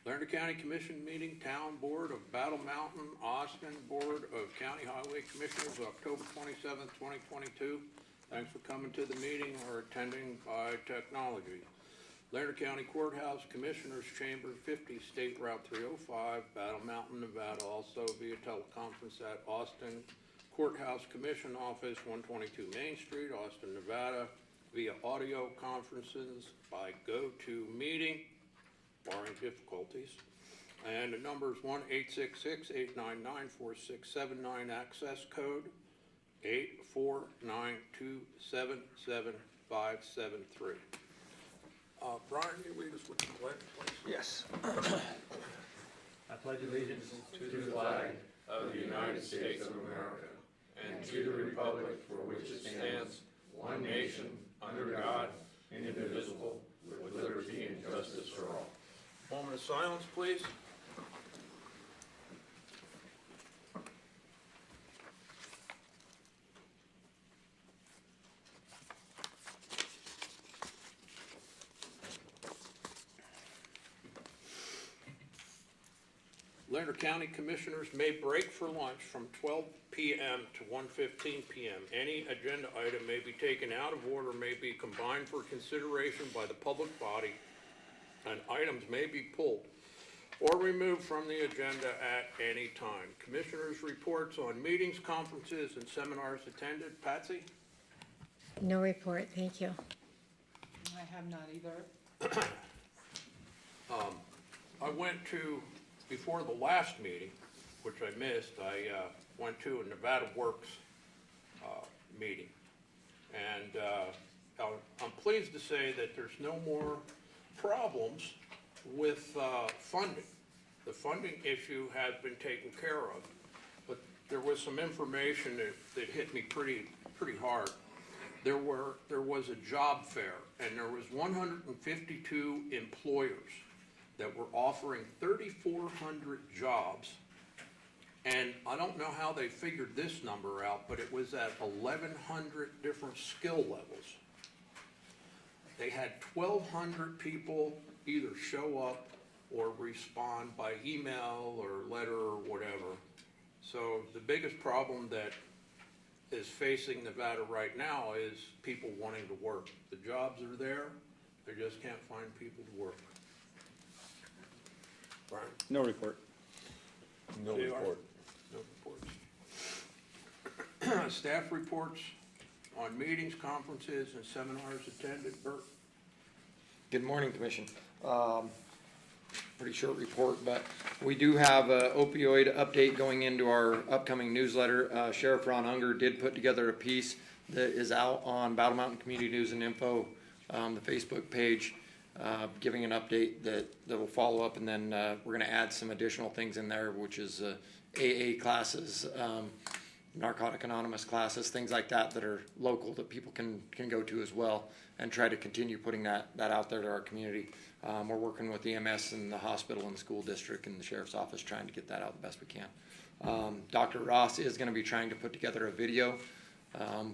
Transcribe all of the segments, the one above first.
Lander County Commission meeting, Town Board of Battle Mountain, Austin Board of County Highway Commissioners, October 27th, 2022. Thanks for coming to the meeting or attending by technology. Lander County Courthouse Commissioners Chamber, 50 State Route 305, Battle Mountain, Nevada, also via teleconference at Austin Courthouse Commission Office, 122 Main Street, Austin, Nevada, via audio conferences by GoToMeeting, barring difficulties. And the number is 1-866-899-4679, access code 849277573. Brian, you read us what the pledge, please? Yes. I pledge allegiance to the flag of the United States of America and to the republic for which it stands, one nation, under God, indivisible, with liberty and justice for all. Moment of silence, please. Lander County Commissioners may break for lunch from 12 p.m. to 1:15 p.m. Any agenda item may be taken out of order, may be combined for consideration by the public body, and items may be pulled or removed from the agenda at any time. Commissioners' reports on meetings, conferences, and seminars attended. Patsy? No report, thank you. I have not either. I went to, before the last meeting, which I missed, I went to a Nevada Works meeting. And I'm pleased to say that there's no more problems with funding. The funding issue has been taken care of, but there was some information that hit me pretty hard. There was a job fair, and there was 152 employers that were offering 3,400 jobs, and I don't know how they figured this number out, but it was at 1,100 different skill levels. They had 1,200 people either show up or respond by email or letter or whatever. So the biggest problem that is facing Nevada right now is people wanting to work. The jobs are there, they just can't find people to work. Brian? No report. No JR? report. No reports. Staff reports on meetings, conferences, and seminars attended. Bert? Good morning, Commission. Pretty short report, but we do have an opioid update going into our upcoming newsletter. Sheriff Ron Unger did put together a piece that is out on Battle Mountain Community News and Info, the Facebook page, giving an update that will follow up, and then we're going to add some additional things in there, which is AA classes, Narcotic Anonymous classes, things like that are local that people can go to as well, and try to continue putting that out there to our community. We're working with EMS and the hospital and the school district and the sheriff's office trying to get that out the best we can. Dr. Ross is going to be trying to put together a video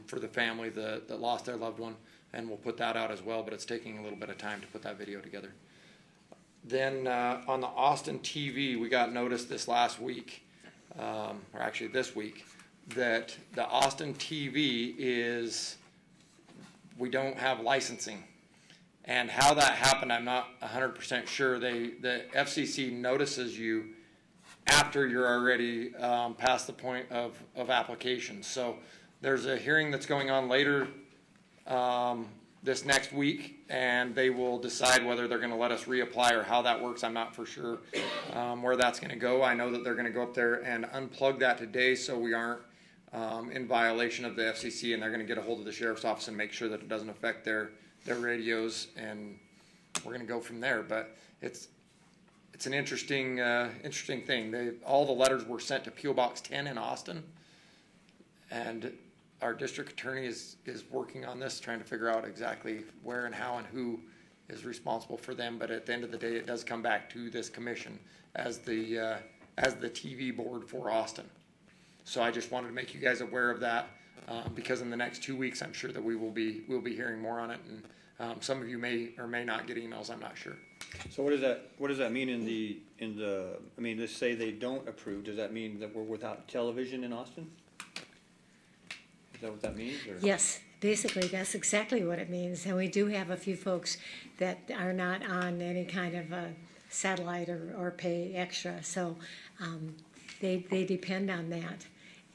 for the family that lost their loved one, and we'll put that out as well, but it's taking a little bit of time to put that video together. Then on the Austin TV, we got notice this last week, or actually this week, that the Austin TV we don't have licensing. And how that happened, I'm not 100% sure. The FCC notices you after you're already past the point of application. So there's a hearing that's going on later this next week, and they will decide whether they're going to let us reapply or how that works. I'm not for sure where that's going to go. I know that they're going to go up there and unplug that today so we aren't in violation of the FCC, and they're going to get a hold of the sheriff's office and make sure that it doesn't affect their radios, and we're going to go from there. But it's an interesting thing. All the letters were sent to P.O. Box 10 in Austin, and our district attorney is working on this, trying to figure out exactly where and how and who is responsible for them. But at the end of the day, it does come back to this commission as the TV board for Austin. So I just wanted to make you guys aware of that, because in the next 2 weeks, I'm sure that we'll be hearing more on it, and some of you may or may not get emails. I'm not sure. So what does that mean in the, I mean, let's say they don't approve, does that mean that we're without television in Austin? Is that what that means, or? Yes, basically, that's exactly what it means. And we do have a few folks that are not on any kind of a satellite or pay extra. So they depend on that.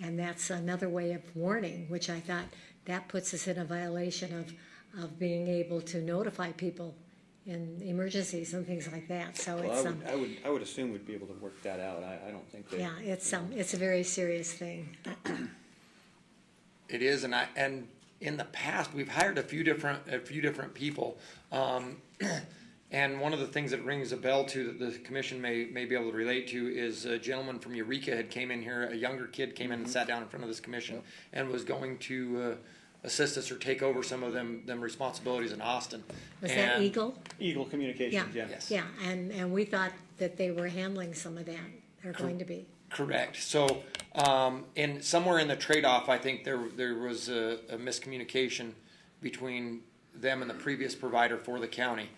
And that's another way of warning, which I thought that puts us in a violation of being able to notify people in emergencies and things like that. So Well, it's, I would assume we'd be able to work that out. I don't think they. yeah, it's a very serious thing. It is, and in the past, we've hired a few different people. And one of the things that rings a bell to that the commission may be able to relate to is a gentleman from Eureka had came in here, a younger kid came in and sat down in front of this commission and was going to assist us or take over some of them responsibilities in Austin. Was that And- Eagle? Eagle Communications, yeah. Yes. Yeah, and we thought that they were handling some of that, they're going to be. Correct. So, in somewhere in the trade-off, I think there was a miscommunication between them and the previous provider for the county.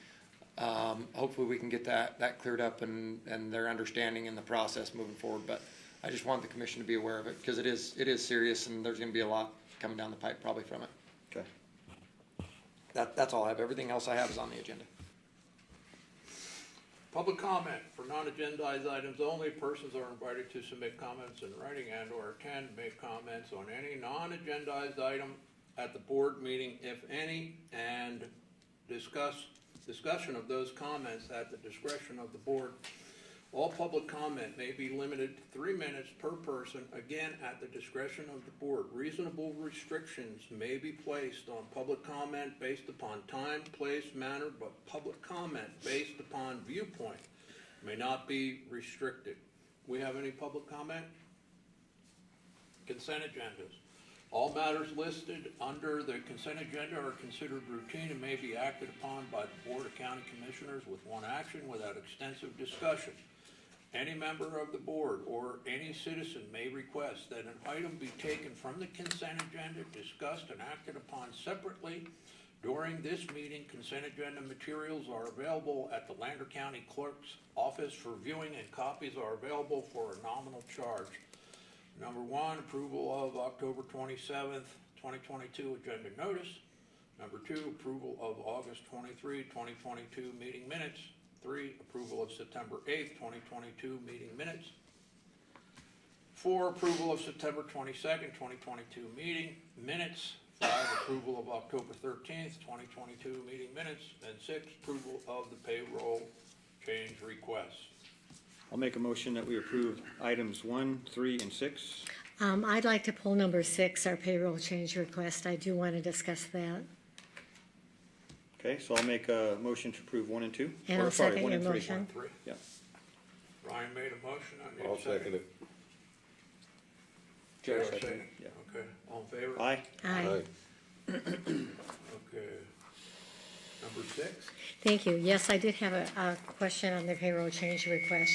Hopefully we can get that cleared up and their understanding in the process moving forward. But I just want the commission to be aware of it because it is serious and there's gonna be a lot coming down the pipe probably from it. Okay. That's all I have. Everything else I have is on the agenda. Public comment for non-agendized items only. Persons are invited to submit comments in writing and or attend, make comments on any non-agendized item at the board meeting, if any, and discussion of those comments at the discretion of the board. All public comment may be limited to 3 minutes per person, again, at the discretion of the board. Reasonable restrictions may be placed on public comment based upon time, place, manner, but public comment based upon viewpoint may not be restricted. We have any public comment? Consent agendas. All matters listed under the consent agenda are considered routine and may be acted upon by the Board of County Commissioners with one action without extensive discussion. Any member of the board or any citizen may request that an item be taken from the consent agenda, discussed and acted upon separately during this meeting. Consent agenda materials are available at the Lander County Clerk's office for viewing, and copies are available for a nominal charge. Number one, approval of October 27th, 2022 agenda notice. Number two, approval of August 23, 2022 meeting minutes. 3, approval of September 8th, 2022 meeting minutes. 4, approval of September 22nd, 2022 meeting minutes. 5, approval of October 13th, 2022 meeting minutes. And 6, approval of the payroll change requests. I'll make a motion that we approve items 1, 3, and 6. I'd like to pull number 6, our payroll change request. I do want to discuss that. Okay, so I'll make a motion to approve 1 and 2. And Or, I'll sorry, second 1 your and 3. motion. 3. Yeah. Ryan made a motion. I need I'll a second. it. Jared Second, second. yeah. Okay, all in favor? Aye. Aye. Okay. Number 6? Thank you. Yes, I did have a question on the payroll change request.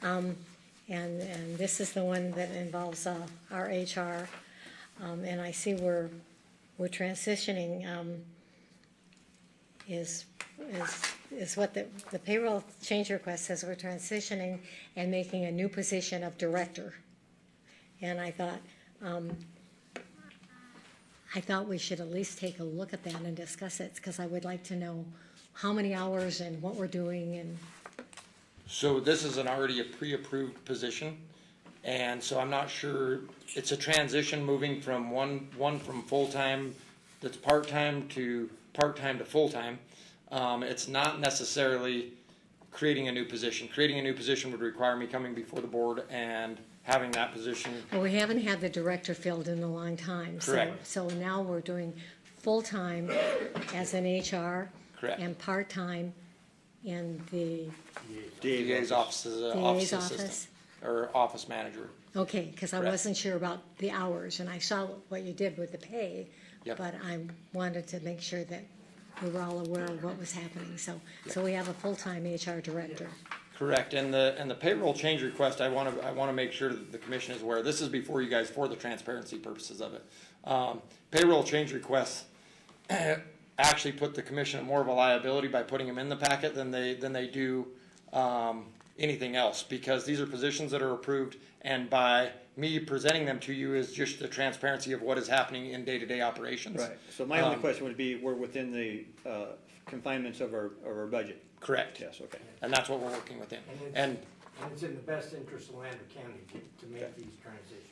And this is the one that involves our HR. And I see we're transitioning, is what the payroll change request says. We're transitioning and making a new position of director. And I thought we should at least take a look at that and discuss it, because I would like to know how many hours and what we're doing and. So this is already a pre-approved position, and so I'm not sure, it's a transition moving from one from full-time that's part-time to full-time. It's not necessarily creating a new position. Creating a new position would require me coming before the board and having that position. Well, we haven't had the director filled in a long time. Correct. So now we're doing full-time as an HR. Correct. And part-time in the DA's office is an office DA's assistant, office. or office manager. Okay, because I Correct. wasn't sure about the hours, and I saw what you did with the pay. Yep. But I wanted to make sure that we were all aware of what was happening. So we have a full-time HR director. Correct, and the payroll change request, I wanna make sure that the commission is aware, this is before you guys, for the transparency purposes of it. Payroll change requests, actually put the commission at more of a liability by putting them in the packet than they do, anything else, because these are positions that are approved, and by me presenting them to you is just the transparency of what is happening in day-to-day operations. Right, so my only question would be, we're within the confinements of our budget? Correct. Yes, okay. And that's what we're working within. And And it's in the best interest of Lander County to make these transitions.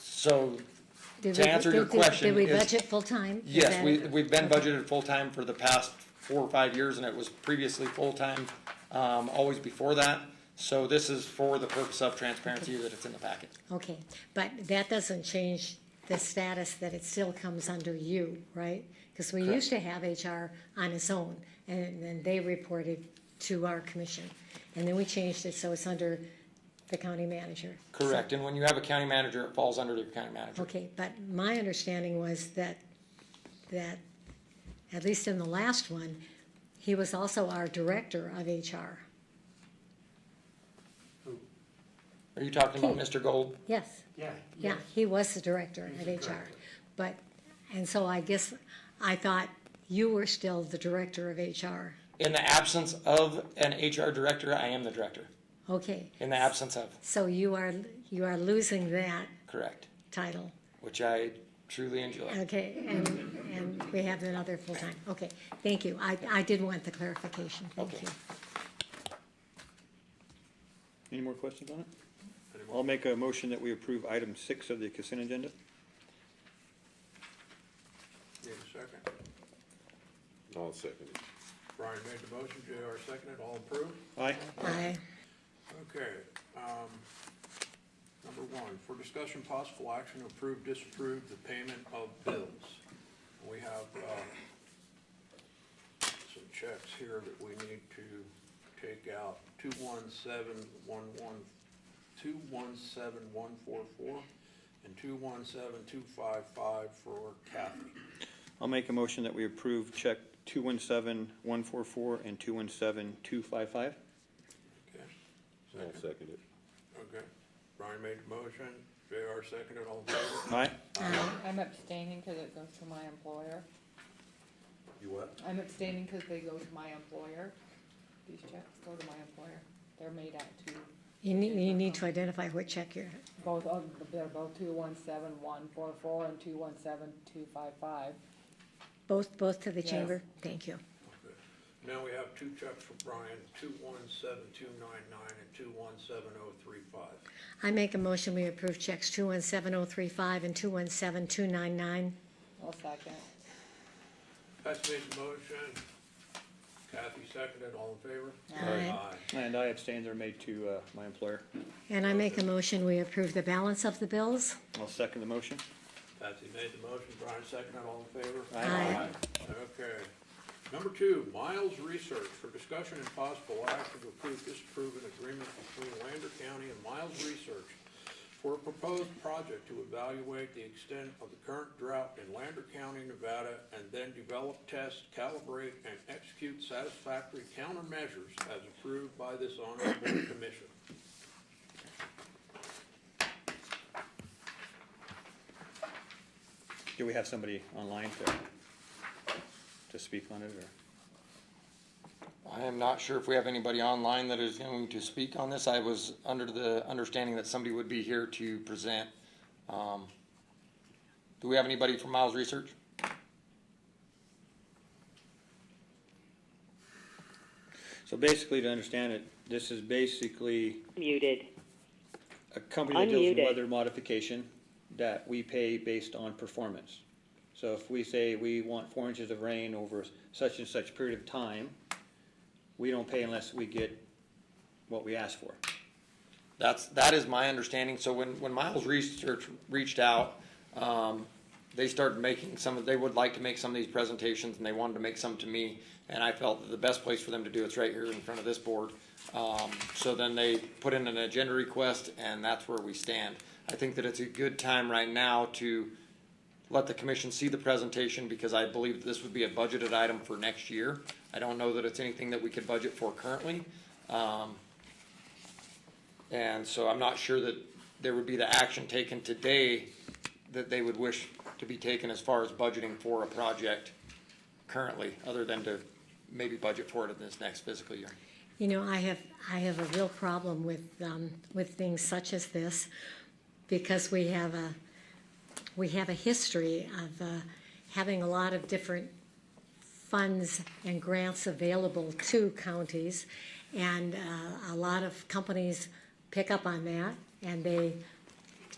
so, Did To we- answer your did- did- question Did we is- budget full-time? Is yes, that- we've been budgeted full-time for the past 4 or 5 years, and it was previously full-time, always before that. So this is for the purpose of transparency that it's in the packet. Okay, but that doesn't change the status that it still comes under you, right? Because we used to have HR on its own, and then they reported to our commission. And then we changed it, so it's under the county manager. Correct, and when you have a county manager, it falls under the county manager. Okay, but my understanding was that, at least in the last one, he was also our director of HR. Are you talking about Mr. Gold? Yes. Yeah. Yeah, yes. he was the director He's of the HR. director. But, and so I guess, I thought you were still the director of HR. In the absence of an HR director, I am the director. Okay, In the absence of, so you are losing that correct, title. which I truly enjoy. Okay, and we have another full-time. Okay, thank you. I did want the clarification. Thank Okay. you. Any more questions on it? Any more? I'll make a motion that we approve item 6 of the consent agenda. Need a second? I'll second it. Brian made the motion, JR seconded, all approved? Aye. Aye. Okay, number 1, for discussion possible action, approve, disapprove the payment of bills. We have, some checks here that we need to take out, 217-144 and 217-255 for Kathy. I'll make a motion that we approve check 217-144 and 217-255. Okay, I'll second it. okay. Brian made the motion, JR seconded, all in favor? Aye. I'm abstaining because it goes to my employer. You what? I'm abstaining because they go to my employer. These checks go to my employer. They're made out to, You need to identify what check you're, both of, they're both 217-144 and 217-255. both to the Yes. chamber? Thank you. Okay. Now we have 2 checks for Brian, 217-299 and 217-035. I make a motion, we approve checks 217-035 and 217-299. I'll second. Pat's made the motion, Kathy seconded, all in favor? Aye. And I abstain, they're made to my employer. And I make a motion, we approve the balance of the bills. I'll second the motion. Patsy made the motion, Brian seconded, all in favor? Aye. Okay. Number 2, Miles Research, for discussion and possible action to approve, disapprove an agreement between Lander County and Miles Research for a proposed project to evaluate the extent of the current drought in Lander County, Nevada, and then develop, test, calibrate, and execute satisfactory countermeasures as approved by this honorable commission. Do we have somebody online to speak on it, or? I am not sure if we have anybody online that is going to speak on this. I was under the understanding that somebody would be here to present. Do we have anybody from Miles Research? So basically, to understand it, this is basically Muted. a company that deals with Unmuted. weather modification that we pay based on performance. So if we say we want 4 inches of rain over such and such period of time, we don't pay unless we get what we ask for. That is my understanding. So when Miles Research reached out, they started making they would like to make some of these presentations, and they wanted to make some to me, and I felt that the best place for them to do it's right here in front of this board. So then they put in an agenda request, and that's where we stand. I think that it's a good time right now to let the commission see the presentation, because I believe this would be a budgeted item for next year. I don't know that it's anything that we could budget for currently. And so I'm not sure that there would be the action taken today that they would wish to be taken as far as budgeting for a project currently, other than to maybe budget for it in this next fiscal year? You know, I have a real problem with things such as this, because we have a history of having a lot of different funds and grants available to counties, and a lot of companies pick up on that, and they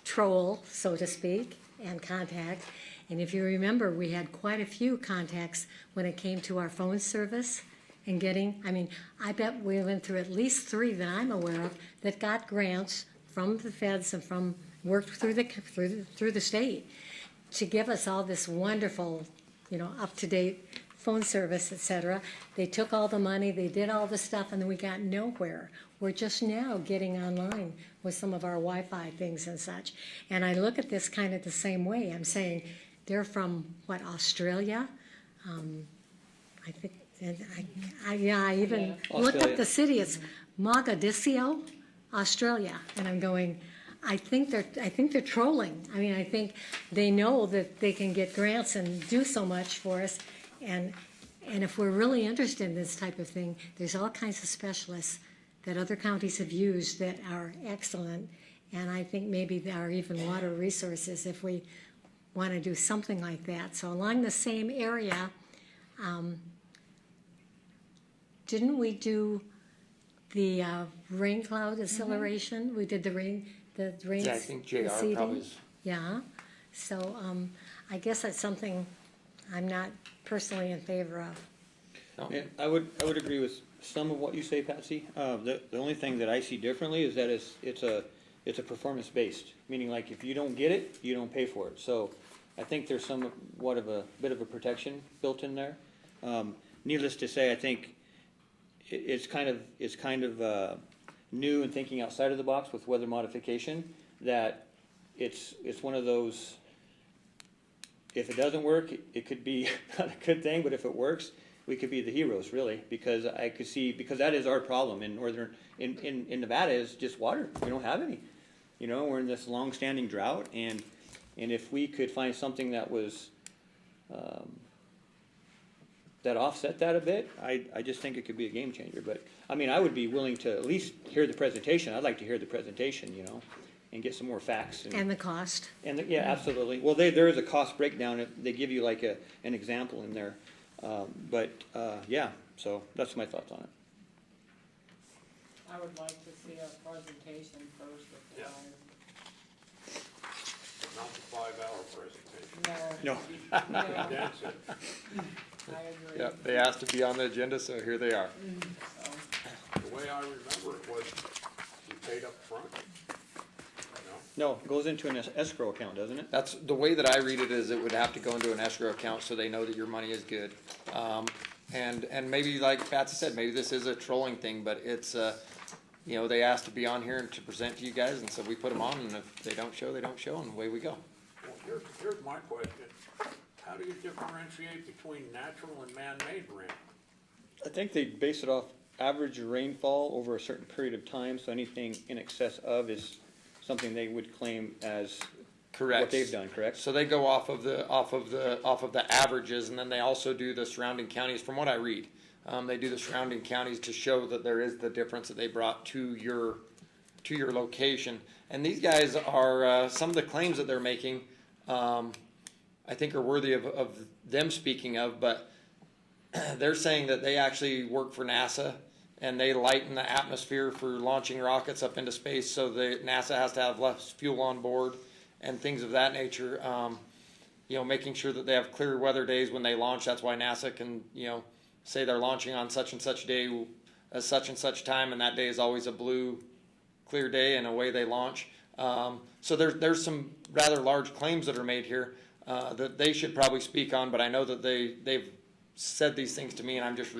troll, so to speak, and contact. And if you remember, we had quite a few contacts when it came to our phone service and getting, I mean, I bet we went through at least 3 that I'm aware of that got grants from the feds and from, worked through the state to give us all this wonderful, you know, up-to-date phone service, et cetera. They took all the money, they did all the stuff, and then we got nowhere. We're just now getting online with some of our Wi-Fi things and such. And I look at this kind of the same way. I'm saying they're from, what, Australia? I think, and I even looked up Australia. the city. It's Mogadiscio, Australia. And I'm going, I think they're trolling. I mean, I think they know that they can get grants and do so much for us. And if we're really interested in this type of thing, there's all kinds of specialists that other counties have used that are excellent. And I think maybe there are even water resources if we want to do something like that. So along the same area, didn't we do the rain cloud acceleration? We did the rain Yeah, I think JR seeding. probably is. Yeah, so I guess that's something I'm not personally in favor of. No? Yeah, I would agree with some of what you say, Patsy. The only thing that I see differently is that it's a performance based, meaning like if you don't get it, you don't pay for it. So I think there's somewhat of a bit of a protection built in there. Needless to say, I think it's kind of new and thinking outside of the box with weather modification, that it's one of those, if it doesn't work, it could be not a good thing, but if it works, we could be the heroes, really, because I could see, because that is our problem in in Nevada, is just water. We don't have any. You know, we're in this long-standing drought, and if we could find something that was, that offset that a bit, I just think it could be a game changer. But, I mean, I would be willing to at least hear the presentation. I'd like to hear the presentation, you know, and get some more facts. And the cost. Yeah, absolutely. Well, there is a cost breakdown. They give you like an example in there. Yeah, so that's my thoughts on it. I would like to see a presentation first Yeah. before Not the 5-hour presentation. No. No, That's it. I agree. Yeah, they asked to be on the agenda, so here they are. So, The way I remember it was you paid up front. No, it goes into an escrow account, doesn't it? That's, the way that I read it is it would have to go into an escrow account so they know that your money is good. And maybe like Patsy said, maybe this is a trolling thing, but it's, you know, they asked to be on here and to present to you guys, and so we put them on, and if they don't show, and away we go. Well, here's my question. How do you differentiate between natural and man-made rain? I think they base it off average rainfall over a certain period of time, so anything in excess of is something they would claim as Correct. what they've done, correct? So they go off of the averages, and then they also do the surrounding counties, from what I read. They do the surrounding counties to show that there is the difference that they brought to your location. And these guys are, some of the claims that they're making, I think are worthy of them speaking of, but they're saying that they actually work for NASA, and they lighten the atmosphere for launching rockets up into space, so NASA has to have less fuel on board and things of that nature. You know, making sure that they have clear weather days when they launch. That's why NASA can, you know, say they're launching on such and such day, such and such time, and that day is always a blue, clear day, and away they launch. So there's some rather large claims that are made here that they should probably speak on, but I know that they've said these things to me, and I'm just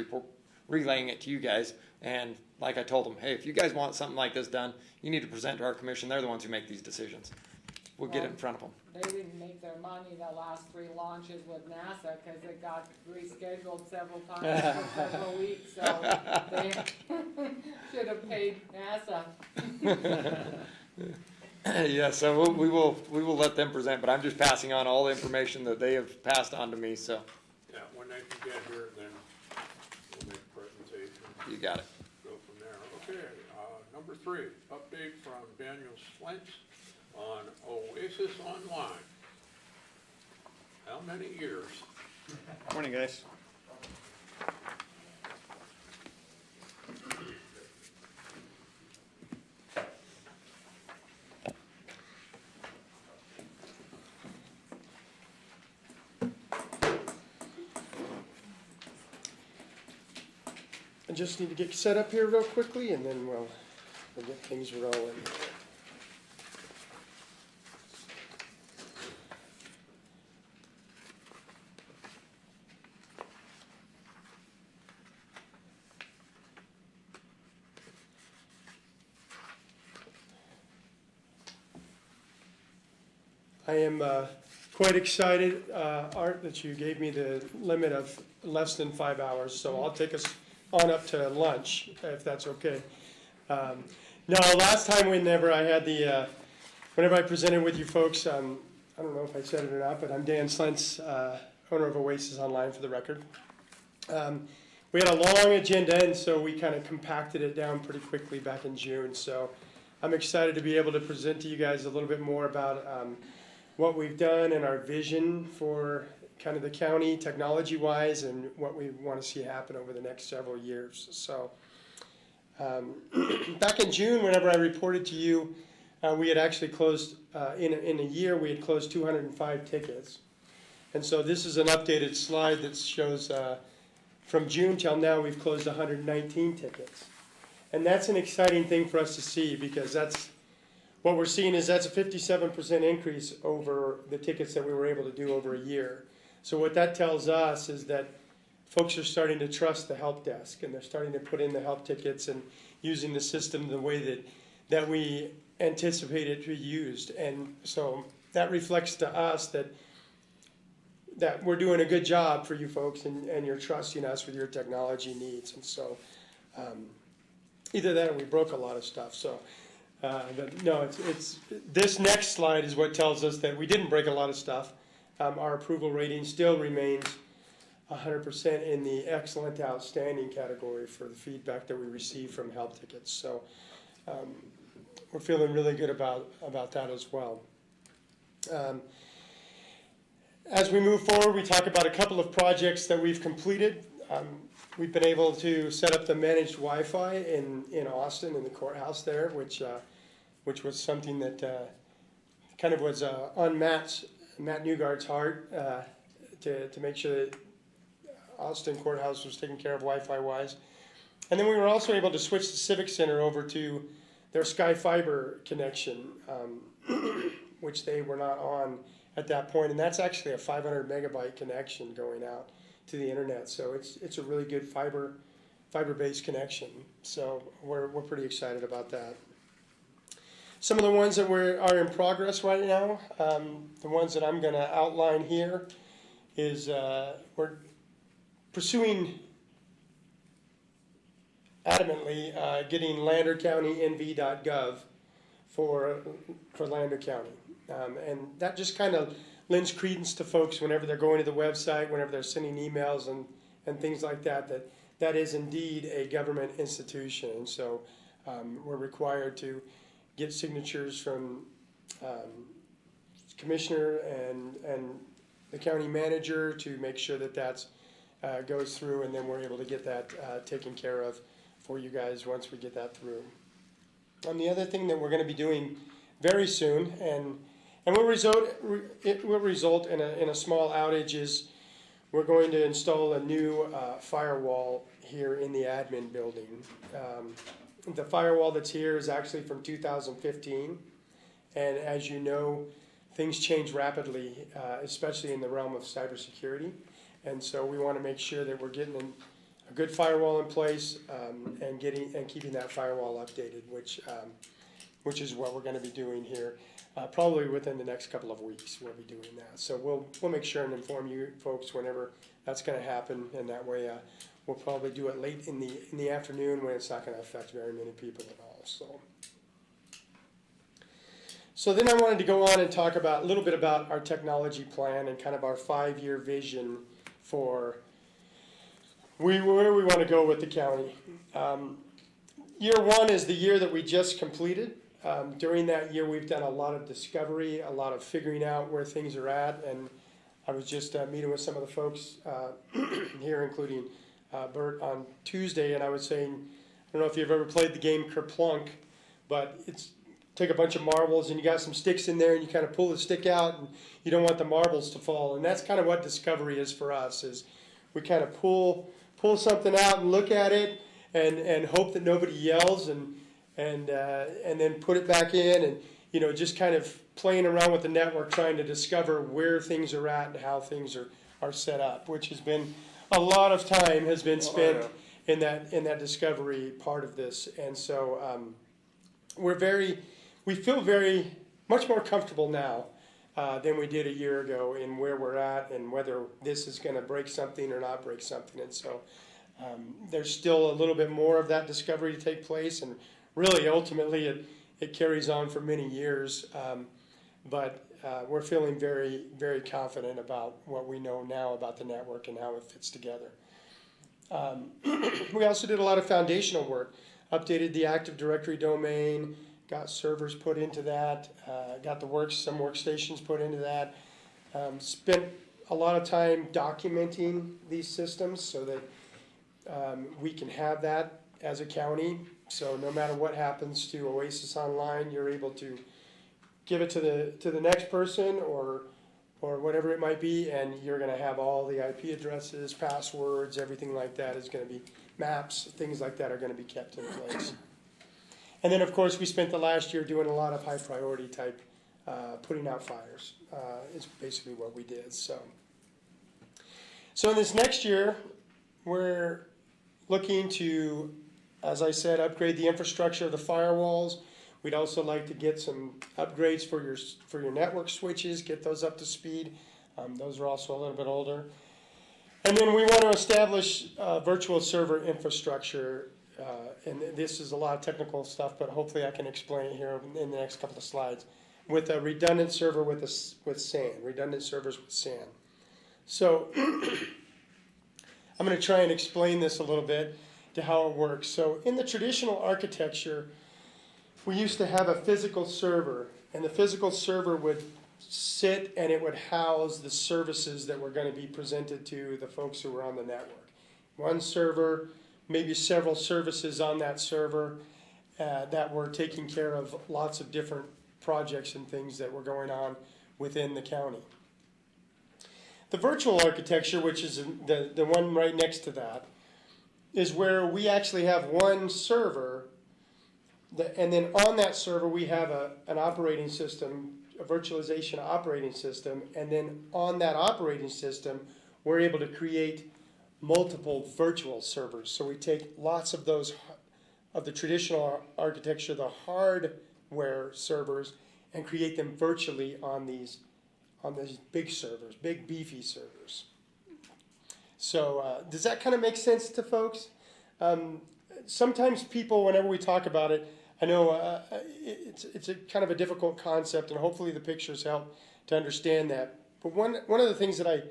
relaying it to you guys. And like I told them, hey, if you guys want something like this done, you need to present to our commission. They're the ones who make these decisions. We'll get it in front of them. they didn't make their money the last 3 launches with NASA, cause it got rescheduled several times for several weeks, so they should have paid NASA. Yeah, so we will let them present, but I'm just passing on all the information that they have passed on to me, so Yeah, when they can get here, then we'll make a presentation, you got it. go from there. Okay, number 3, update from Daniel Slentz on Oasis Online. How many years? Morning, guys. I just need to get set up here real quickly and then we'll get things rolling. I am quite excited, Art, that you gave me the limit of less than 5 hours, so I'll take us on up to lunch, if that's okay. Now, last time whenever I presented with you folks, I don't know if I said it or not, but I'm Dan Slentz, owner of Oasis Online for the record. We had a long agenda, and so we kind of compacted it down pretty quickly back in June, so I'm excited to be able to present to you guys a little bit more about what we've done and our vision for kind of the county technology-wise and what we want to see happen over the next several years. So back in June, whenever I reported to you, we had actually closed, in a year, we had closed 205 tickets. And so this is an updated slide that shows from June till now, we've closed 119 tickets. And that's an exciting thing for us to see because what we're seeing is that's a 57% increase over the tickets that we were able to do over a year. So what that tells us is that folks are starting to trust the help desk and they're starting to put in the help tickets and using the system the way that we anticipate it to be used. And so that reflects to us that we're doing a good job for you folks and you're trusting us with your technology needs. And so either that or we broke a lot of stuff. So no, it's this next slide is what tells us that we didn't break a lot of stuff. Our approval rating still remains 100% in the excellent to outstanding category for the feedback that we receive from help tickets. So we're feeling really good about that as well. As we move forward, we talk about a couple of projects that we've completed. We've been able to set up the managed Wi-Fi in Austin, in the courthouse there, which was something that kind of was on Matt Newgard's heart to make sure that Austin Courthouse was taken care of Wi-Fi wise. And then we were also able to switch the Civic Center over to their Sky Fiber connection, which they were not on at that point. And that's actually a 500 megabyte connection going out to the internet. So it's a really good fiber-based connection. So we're pretty excited about that. Some of the ones that are in progress right now, the ones that I'm going to outline here is we're pursuing adamantly getting Lander County NV.gov for Lander County. And that just kind of lends credence to folks whenever they're going to the website, whenever they're sending emails and things like that is indeed a government institution. And so we're required to get signatures from commissioner and the county manager to make sure that goes through, and then we're able to get that taken care of for you guys once we get that through. The other thing that we're going to be doing very soon, and will result in a small outage, is we're going to install a new firewall here in the admin building. The firewall that's here is actually from 2015, and as you know, things change rapidly, especially in the realm of cybersecurity, and so we want to make sure that we're getting a good firewall in place and keeping that firewall updated, which is what we're going to be doing here. Probably within the next couple of weeks, we'll be doing that. So we'll make sure and inform you folks whenever that's going to happen, and that way we'll probably do it late in the afternoon when it's not going to affect very many people at all. So then I wanted to go on and talk about a little bit about our technology plan and kind of our 5-year vision for where we want to go with the county. Year one is the year that we just completed. During that year, we've done a lot of discovery, a lot of figuring out where things are at, and I was just meeting with some of the folks here, including Bert, on Tuesday, and I was saying, I don't know if you've ever played the game Kerplunk, but it's take a bunch of marbles and you got some sticks in there and you kind of pull the stick out and you don't want the marbles to fall. And that's kind of what discovery is for us, is we kind of pull something out and look at it and hope that nobody yells and then put it back in and, you know, just kind of playing around with the network, trying to discover where things are at and how things are set up, which has been a lot of time has been spent in that discovery part of this. And so we feel very much more comfortable now than we did a year ago in where we're at and whether this is going to break something or not break something. And so there's still a little bit more of that discovery to take place, and really ultimately it carries on for many years. But we're feeling very, very confident about what we know now about the network and how it fits together. We also did a lot of foundational work, updated the Active Directory domain, got servers put into that, got some workstations put into that, spent a lot of time documenting these systems so that we can have that as a county. So no matter what happens to Oasis Online, you're able to give it to the next person or whatever it might be, and you're going to have all the IP addresses, passwords, everything like that is going to be maps, things like that are going to be kept in place. And then, of course, we spent the last year doing a lot of high priority type putting out fires. Is basically what we did. So in this next year, we're looking to, as I said, upgrade the infrastructure of the firewalls. We'd also like to get some upgrades for your network switches, get those up to speed. Those are also a little bit older. And then we want to establish virtual server infrastructure. And this is a lot of technical stuff, but hopefully I can explain it here in the next couple of slides. With a redundant server with SAN, redundant servers with SAN. So I'm going to try and explain this a little bit to how it works. So in the traditional architecture, we used to have a physical server, and the physical server would sit and it would house the services that were going to be presented to the folks who were on the network. One server, maybe several services on that server that were taking care of lots of different projects and things that were going on within the county. The virtual architecture, which is the one right next to that, is where we actually have one server, and then on that server we have an operating system, a virtualization operating system, and then on that operating system we're able to create multiple virtual servers. So we take lots of those, of the traditional architecture, the hardware servers, and create them virtually on these big servers, big beefy servers. So does that kind of make sense to folks? Sometimes people, whenever we talk about it, I know it's a kind of a difficult concept, and hopefully the pictures help to understand that. But one of the things that I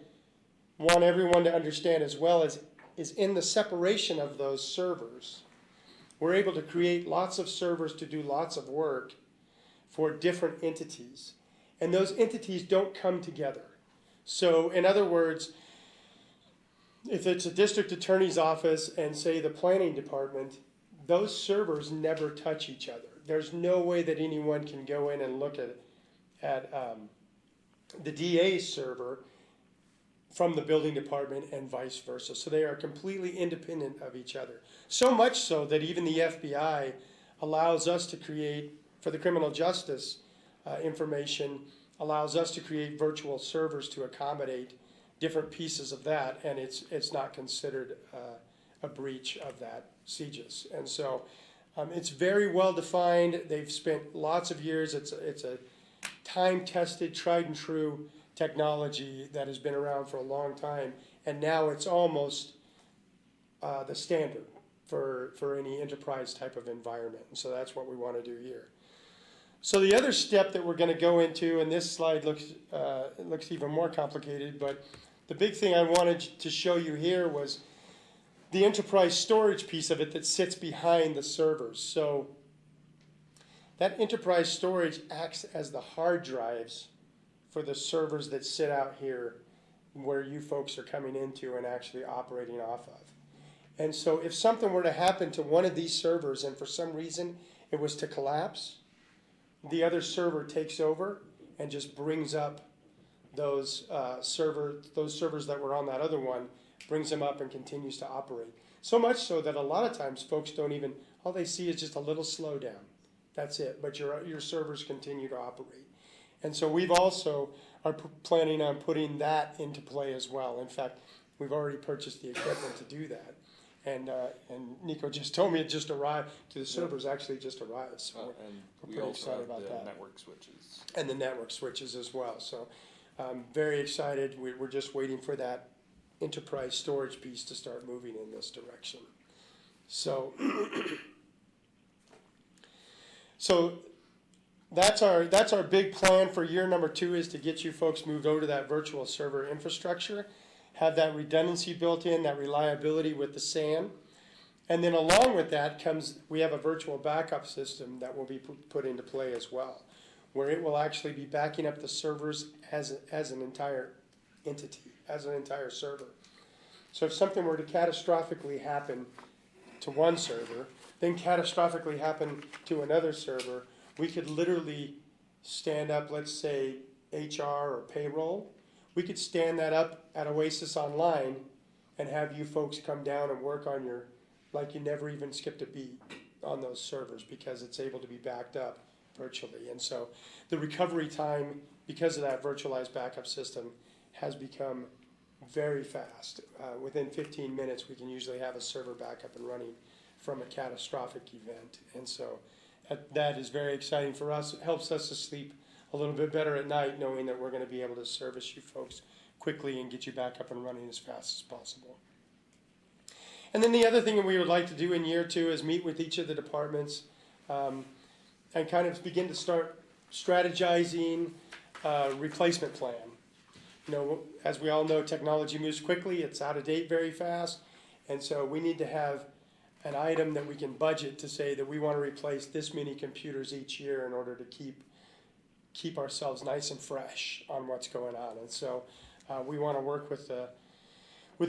want everyone to understand as well is in the separation of those servers, we're able to create lots of servers to do lots of work for different entities. And those entities don't come together. So in other words, if it's a district attorney's office and say the planning department, those servers never touch each other. There's no way that anyone can go in and look at the DA's server from the building department and vice versa. So they are completely independent of each other. So much so that even the FBI allows us to create, for the criminal justice information, allows us to create virtual servers to accommodate different pieces of that, and it's not considered a breach of that CJIS. And so it's very well defined. They've spent lots of years. It's a time-tested, tried and true technology that has been around for a long time, and now it's almost the standard for any enterprise type of environment. And so that's what we want to do here. So the other step that we're gonna go into, and this slide looks even more complicated, but the big thing I wanted to show you here was the enterprise storage piece of it that sits behind the servers. So that enterprise storage acts as the hard drives for the servers that sit out here where you folks are coming into and actually operating off of. And so if something were to happen to one of these servers and for some reason it was to collapse, the other server takes over and just brings up those servers that were on that other one, brings them up and continues to operate. So much so that a lot of times folks don't even, all they see is just a little slowdown. That's it, but your servers continue to operate. And so we've also are planning on putting that into play as well. In fact, we've already purchased the equipment to do that. And Nico just told me it just arrived, to the servers actually just arrived, so we're And we pretty also excited have about the that. network switches. And the network switches as well, so very excited. We're just waiting for that enterprise storage piece to start moving in this direction. So, so that's our big plan for year number 2, is to get you folks moved over to that virtual server infrastructure, have that redundancy built in, that reliability with the SAN. And then along with that comes, we have a virtual backup system that will be put into play as well, where it will actually be backing up the servers as an entire entity, as an entire server. So if something were to catastrophically happen to one server, then catastrophically happen to another server, we could literally stand up, let's say, HR or payroll. We could stand that up at Oasis Online and have you folks come down and work on your, like you never even skipped a beat on those servers, because it's able to be backed up virtually. And so the recovery time, because of that virtualized backup system, has become very fast. Within 15 minutes, we can usually have a server back up and running from a catastrophic event. And so that is very exciting for us. It helps us to sleep a little bit better at night, knowing that we're going to be able to service you folks quickly and get you back up and running as fast as possible. And then the other thing that we would like to do in year 2 is meet with each of the departments and kind of begin to start strategizing a replacement plan. You know, as we all know, technology moves quickly, it's out of date very fast, and so we need to have an item that we can budget to say that we want to replace this many computers each year in order to keep ourselves nice and fresh on what's going on. And so we want to work with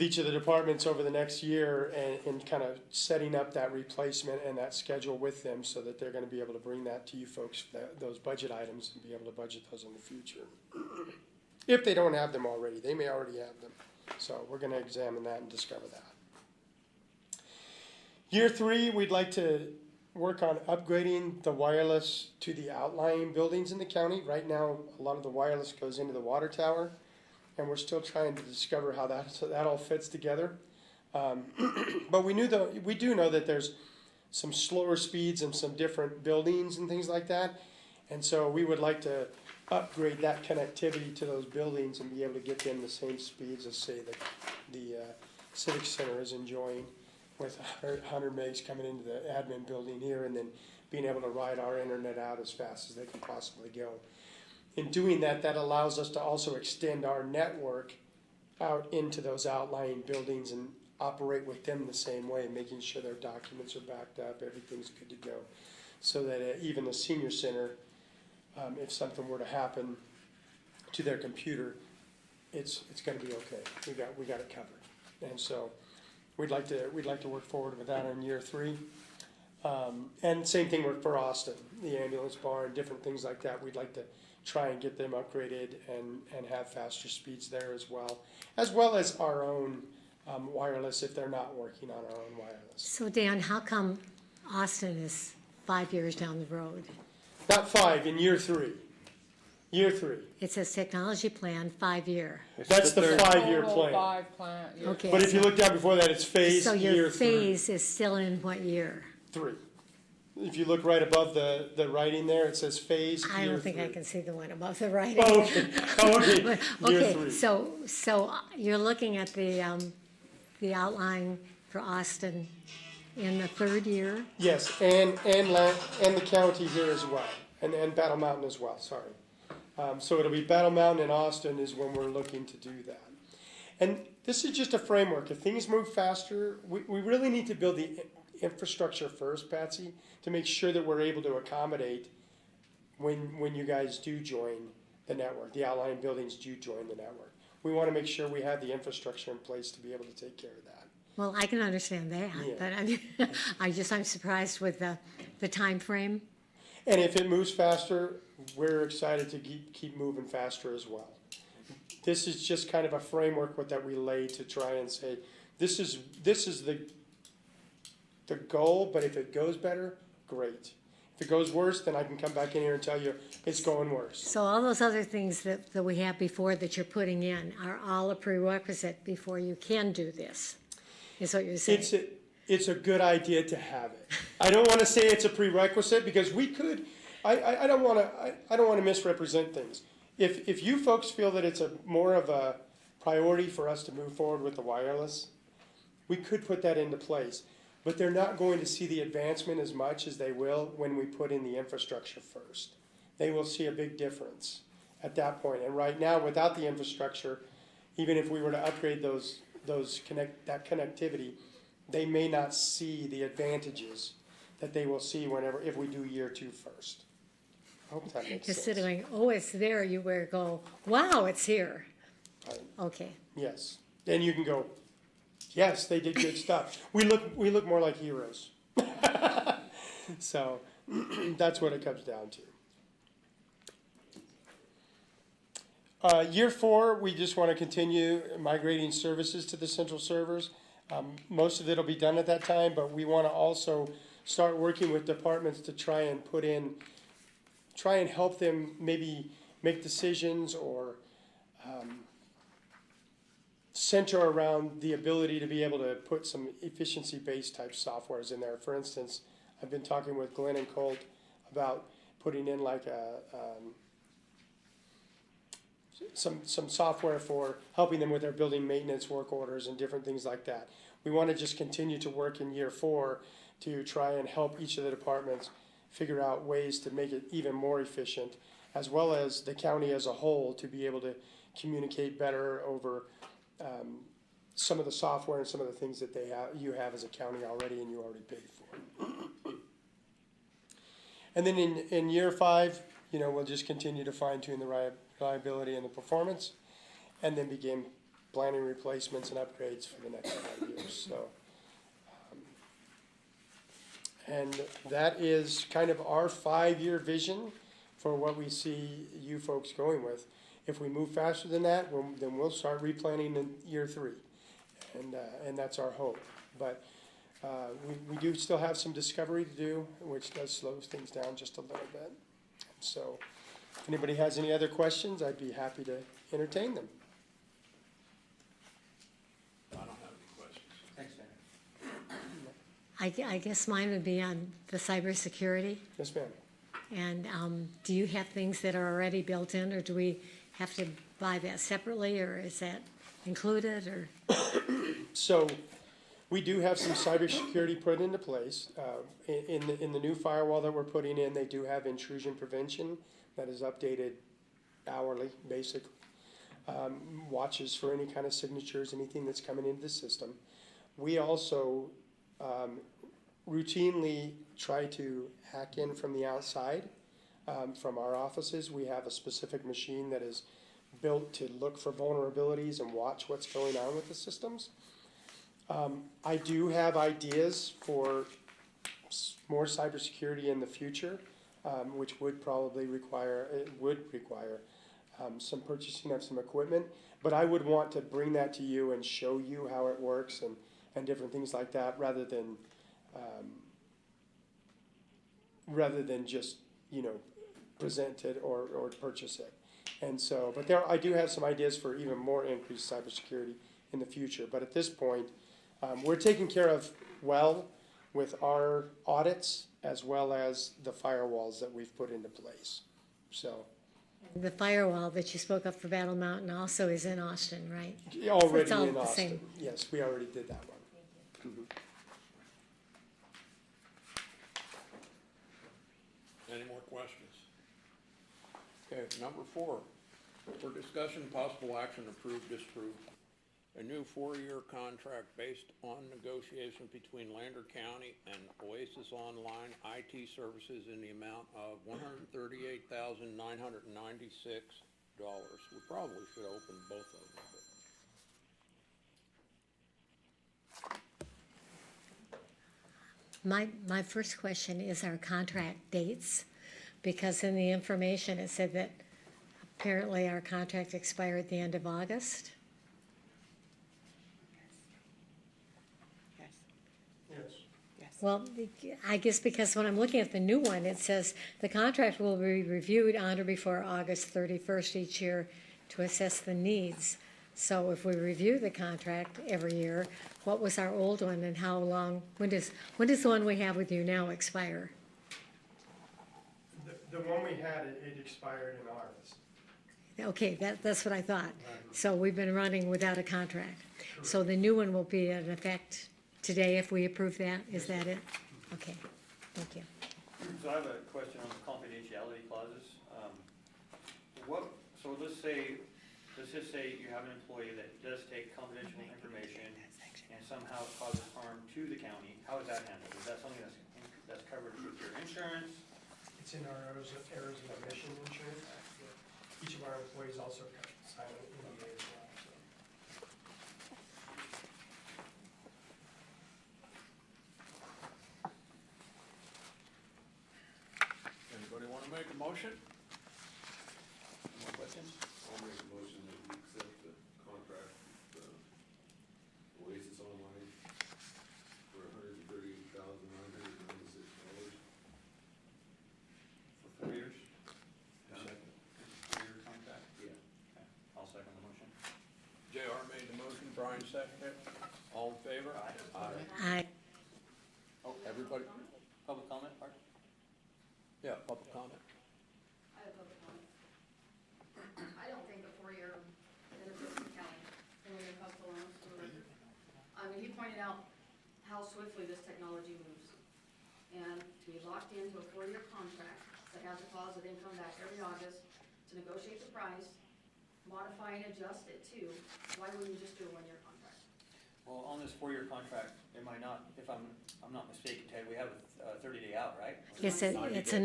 each of the departments over the next year and kind of setting up that replacement and that schedule with them, so that they're going to be able to bring that to you folks, those budget items, and be able to budget those in the future. If they don't have them already, they may already have them. So we're going to examine that and discover that. Year 3, we'd like to work on upgrading the wireless to the outlying buildings in the county. Right now, a lot of the wireless goes into the water tower, and we're still trying to discover how that all fits together. But we do know that there's some slower speeds and some different buildings and things like that. And so we would like to upgrade that connectivity to those buildings and be able to get them the same speeds as, say, the Civic Center is enjoying, with 100 megs coming into the admin building here, and then being able to ride our internet out as fast as they can possibly go. In doing that, that allows us to also extend our network out into those outlying buildings and operate with them the same way, making sure their documents are backed up, everything's good to go. So that even the senior center, if something were to happen to their computer, it's going to be okay. We got it covered. And so we'd like to work forward with that in year 3. And same thing for Austin, the ambulance barn, different things like that. We'd like to try and get them upgraded and have faster speeds there as well as our own wireless if they're not working on our own wireless. So Dan, how come Austin is 5 years down the road? Not 5, in year 3. Year 3. It says technology plan, 5-year. That's the 5-year Total plan. 5 plan, yeah. Okay. But if you look down before that, it's phase So year your 3. phase is still in what year? 3. If you look right above the writing there, it says phase I year don't think 3. I can see the one above the writing. Oh, okay. Oh, okay. But- Year Okay, 3. so you're looking at the outline for Austin in the 3rd year? Yes, and the county here as well. and Battle Mountain as well, sorry. So it'll be Battle Mountain and Austin is when we're looking to do that. And this is just a framework. If things move faster, we really need to build the infrastructure first, Patsy, to make sure that we're able to accommodate when you guys do join the network, the outlying buildings do join the network. We want to make sure we have the infrastructure in place to be able to take care of that. Well, I can understand that, Yeah. but I'm surprised with the time frame. And if it moves faster, we're excited to keep moving faster as well. This is just kind of a framework that we lay to try and say, this is the goal, but if it goes better, great. If it goes worse, then I can come back in here and tell you it's going worse. So all those other things that we have before that you're putting in are all a prerequisite before you can do this, is what you're saying? It's a good idea to have it. I don't want to say it's a prerequisite because we could, I don't want to misrepresent things. If you folks feel that it's more of a priority for us to move forward with the wireless, we could put that into place. But they're not going to see the advancement as much as they will when we put in the infrastructure first. They will see a big difference at that point. And right now, without the infrastructure, even if we were to upgrade that connectivity, they may not see the advantages that they will see if we do year 2 first. I hope that makes sense. Instead of going, oh, it's there, you were go, wow, it's here. Right. Okay. Yes. Then you can go, yes, they did good stuff. We look more like heroes. So that's what it comes down to. Year 4, we just want to continue migrating services to the central servers. Most of it will be done at that time, but we want to also start working with departments to try and help them maybe make decisions or center around the ability to be able to put some efficiency-based type softwares in there. For instance, I've been talking with Glenn and Colt about putting in like some software for helping them with their building maintenance work orders and different things like that. We want to just continue to work in year 4 to try and help each of the departments figure out ways to make it even more efficient, as well as the county as a whole to be able to communicate better over some of the software and some of the things that you have as a county already and you already paid for. And then in year 5, we'll just continue to fine tune the reliability and the performance, and then begin planning replacements and upgrades for the next 5 years. So, and that is kind of our 5-year vision for what we see you folks going with. If we move faster than that, then we'll start replanning in year 3, and that's our hope. But we do still have some discovery to do, which does slow things down just a little bit. So if anybody has any other questions, I'd be happy to entertain them. I don't have any questions. Thanks, Dan. I guess mine would be on the cybersecurity. Yes, ma'am. And do you have things that are already built in, or do we have to buy that separately, or is that included, or? So we do have some cybersecurity put into place. In the new firewall that we're putting in, they do have intrusion prevention that is updated hourly, basically. Watches for any kind of signatures, anything that's coming into the system. We also routinely try to hack in from the outside. From our offices, we have a specific machine that is built to look for vulnerabilities and watch what's going on with the systems. I do have ideas for more cybersecurity in the future, which would require some purchasing of some equipment. But I would want to bring that to you and show you how it works and different things like that, rather than just present it or purchase it. And so, but I do have some ideas for even more increased cybersecurity in the future. But at this point, we're taken care of well with our audits as well as the firewalls that we've put into place. So The firewall that you spoke of for Battle Mountain also is in Austin, right? already It's all in the Austin. same. Yes, we already did that one. Any more questions? Okay, number 4, for discussion, possible action, approve, disapprove. A new 4-year contract based on negotiation between Lander County and Oasis Online IT Services in the amount of $138,996. We probably should open both of them, My first question is our contract dates, because in the information it said that apparently our contract expired at the end of August. Yes. Well, I guess because when I'm looking at the new one, it says the contract will be reviewed on or before August 31st each year to assess the needs. So if we review the contract every year, what was our old one and how long, when does the one we have with you now expire? The one we had, it expired in August. Okay, that's what I thought. So we've been running without a contract. So the new one will be in effect today if we approve that? Is that it? Okay, thank you. So I have a question on the confidentiality clauses. So let's just say you have an employee that does take confidential information and somehow it causes harm to the county. How is that handled? Is that something that's covered with your insurance? It's in our errors of omission insurance. Each of our employees also sign an NDA as well, so. Anybody want to make a motion? More questions? I'll make a motion that we accept the contract with Oasis Online for $138,996. For 4 years? Second. 4-year contract? Yeah. Okay, I'll second the motion. JR made the motion, Brian seconded it. All in favor? I, Everybody? Public comment, Art? Yeah, public comment. I have a public comment. I don't think a 4-year benefits the county, and when it comes to loans for the record. I mean, he pointed out how swiftly this technology moves. And to be locked into a 4-year contract that has a clause that then come back every August to negotiate the price, modify and adjust it too, why wouldn't you just do a 1-year contract? Well, on this 4-year contract, it might not, if I'm not mistaken, Ted, we have a 30-day out, right? it's a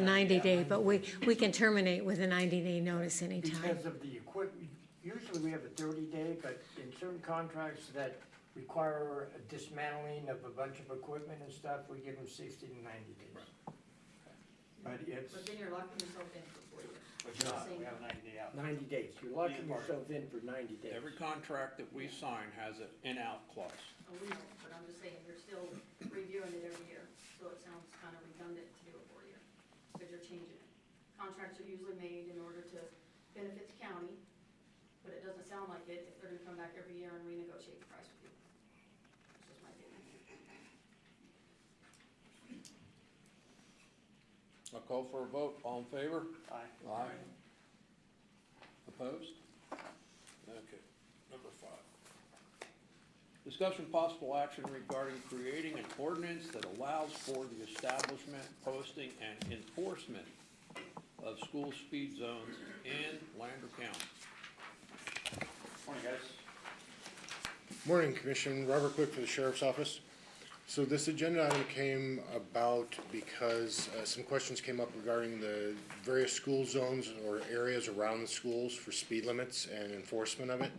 90 day, but we can terminate with a 90-day notice anytime. Because of the equipment, usually we have a 30-day, but in certain contracts that require a dismantling of a bunch of equipment and stuff, we give them 60 to 90 days. But it's But then you're locking yourself in for 4 years. But you're not, we have a 90-day out. 90 days, you're locking yourself in for 90 days. Every contract that we sign has an in-out clause. Oh, we know, but I'm just saying, you're still reviewing it every year, so it sounds kind of redundant to do a 4-year, because you're changing it. Contracts are usually made in order to benefit the county, but it doesn't sound like it if they're gonna come back every year and renegotiate the price with you. That's just my opinion. I'll call for a vote. All in favor? Aye. Aye. Opposed? Okay. Number 5. Discussion possible action regarding creating an ordinance that allows for the establishment, posting, and enforcement of school speed zones in Lander County. Morning, guys. Morning, Commission. Robert Quick for the Sheriff's Office. So this agenda item came about because some questions came up regarding the various school zones or areas around the schools for speed limits and enforcement of it.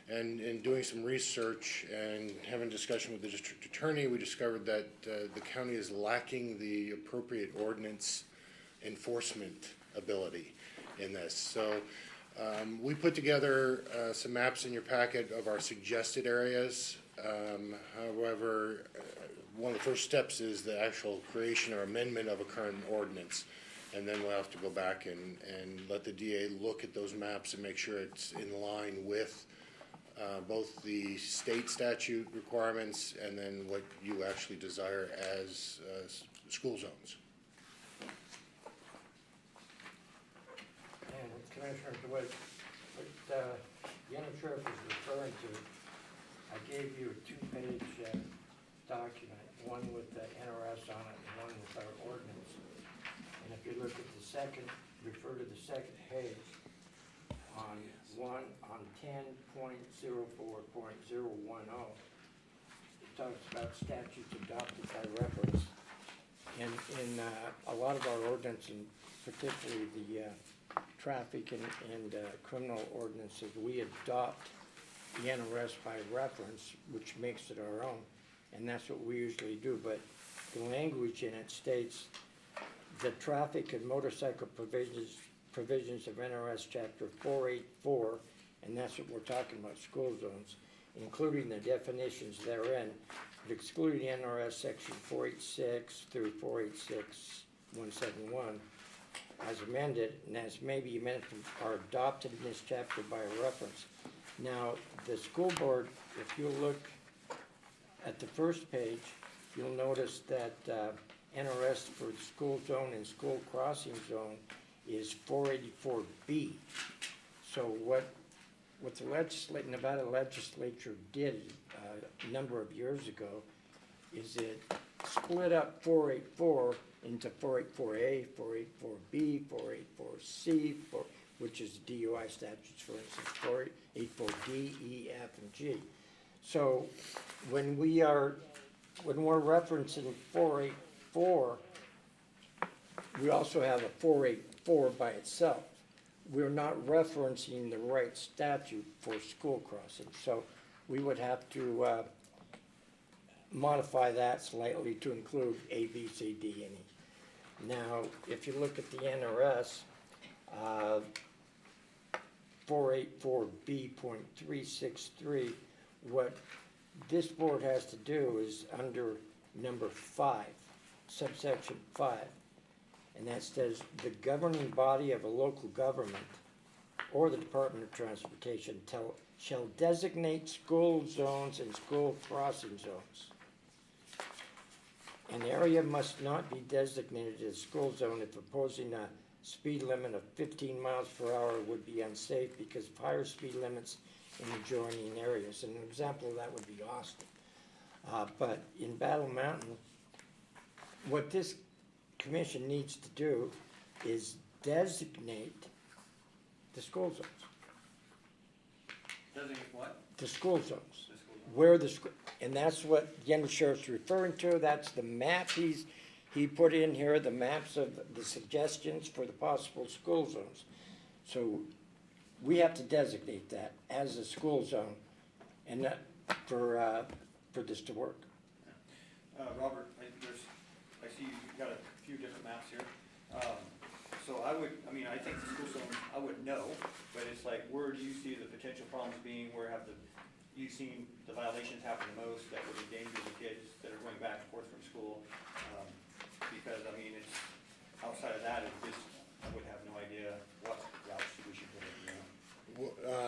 And in doing some research and having a discussion with the district attorney, we discovered that the county is lacking the appropriate ordinance enforcement ability in this. So we put together some maps in your packet of our suggested areas. However, one of the first steps is the actual creation or amendment of a current ordinance. And then we'll have to go back and let the DA look at those maps and make sure it's in line with both the state statute requirements and then what you actually desire as school zones. And Commissioner, what the sheriff is referring to, I gave you a 2-page document, one with the NRS on it and one with our ordinance. And if you look at the second, refer to the second page on 10.04.010. It talks about statutes adopted by reference. And in a lot of our ordinance, and particularly the traffic and criminal ordinances, we adopt the NRS by reference, which makes it our own, and that's what we usually do. But the language in it states the traffic and motorcycle provisions of NRS chapter 484, and that's what we're talking about, school zones, including the definitions therein, but excluding NRS section 486 through 486.171 as amended, and as may be amended, are adopted in this chapter by reference. Now, the school board, if you look at the first page, you'll notice that NRS for school zone and school crossing zone is 484B. So what the Nevada legislature did a number of years ago is it split up 484 into 484A, 484B, 484C, which is DUI statutes, for instance, 484D, E, F, and G. So when we're referencing 484, we also have a 484 by itself. We're not referencing the right statute for school crossing, so we would have to modify that slightly to include A, B, C, D, and E. Now, if you look at the NRS, 484B.363, what this board has to do is under number 5, subsection 5, and that says the governing body of a local government or the Department of Transportation shall designate school zones and school crossing zones. An area must not be designated as school zone if imposing a speed limit of 15 miles per hour would be unsafe because of higher speed limits in adjoining areas. And an example of that would be Austin. But in Battle Mountain, what this commission needs to do is designate the school zones. Designate what? The school zones. The school zone. Where the, and that's what the undersheriff's referring to, that's the map he put in here, the maps of the suggestions for the possible school zones. So we have to designate that as a school zone and that for this to work. Robert, I see you've got a few different maps here. So I think the school zone, I would know, but it's like, where do you see the potential problems being? Where have you seen the violations happen the most that would endanger the kids that are going back and forth from school? Because, it's outside of that, I would have no idea what routes we should put in.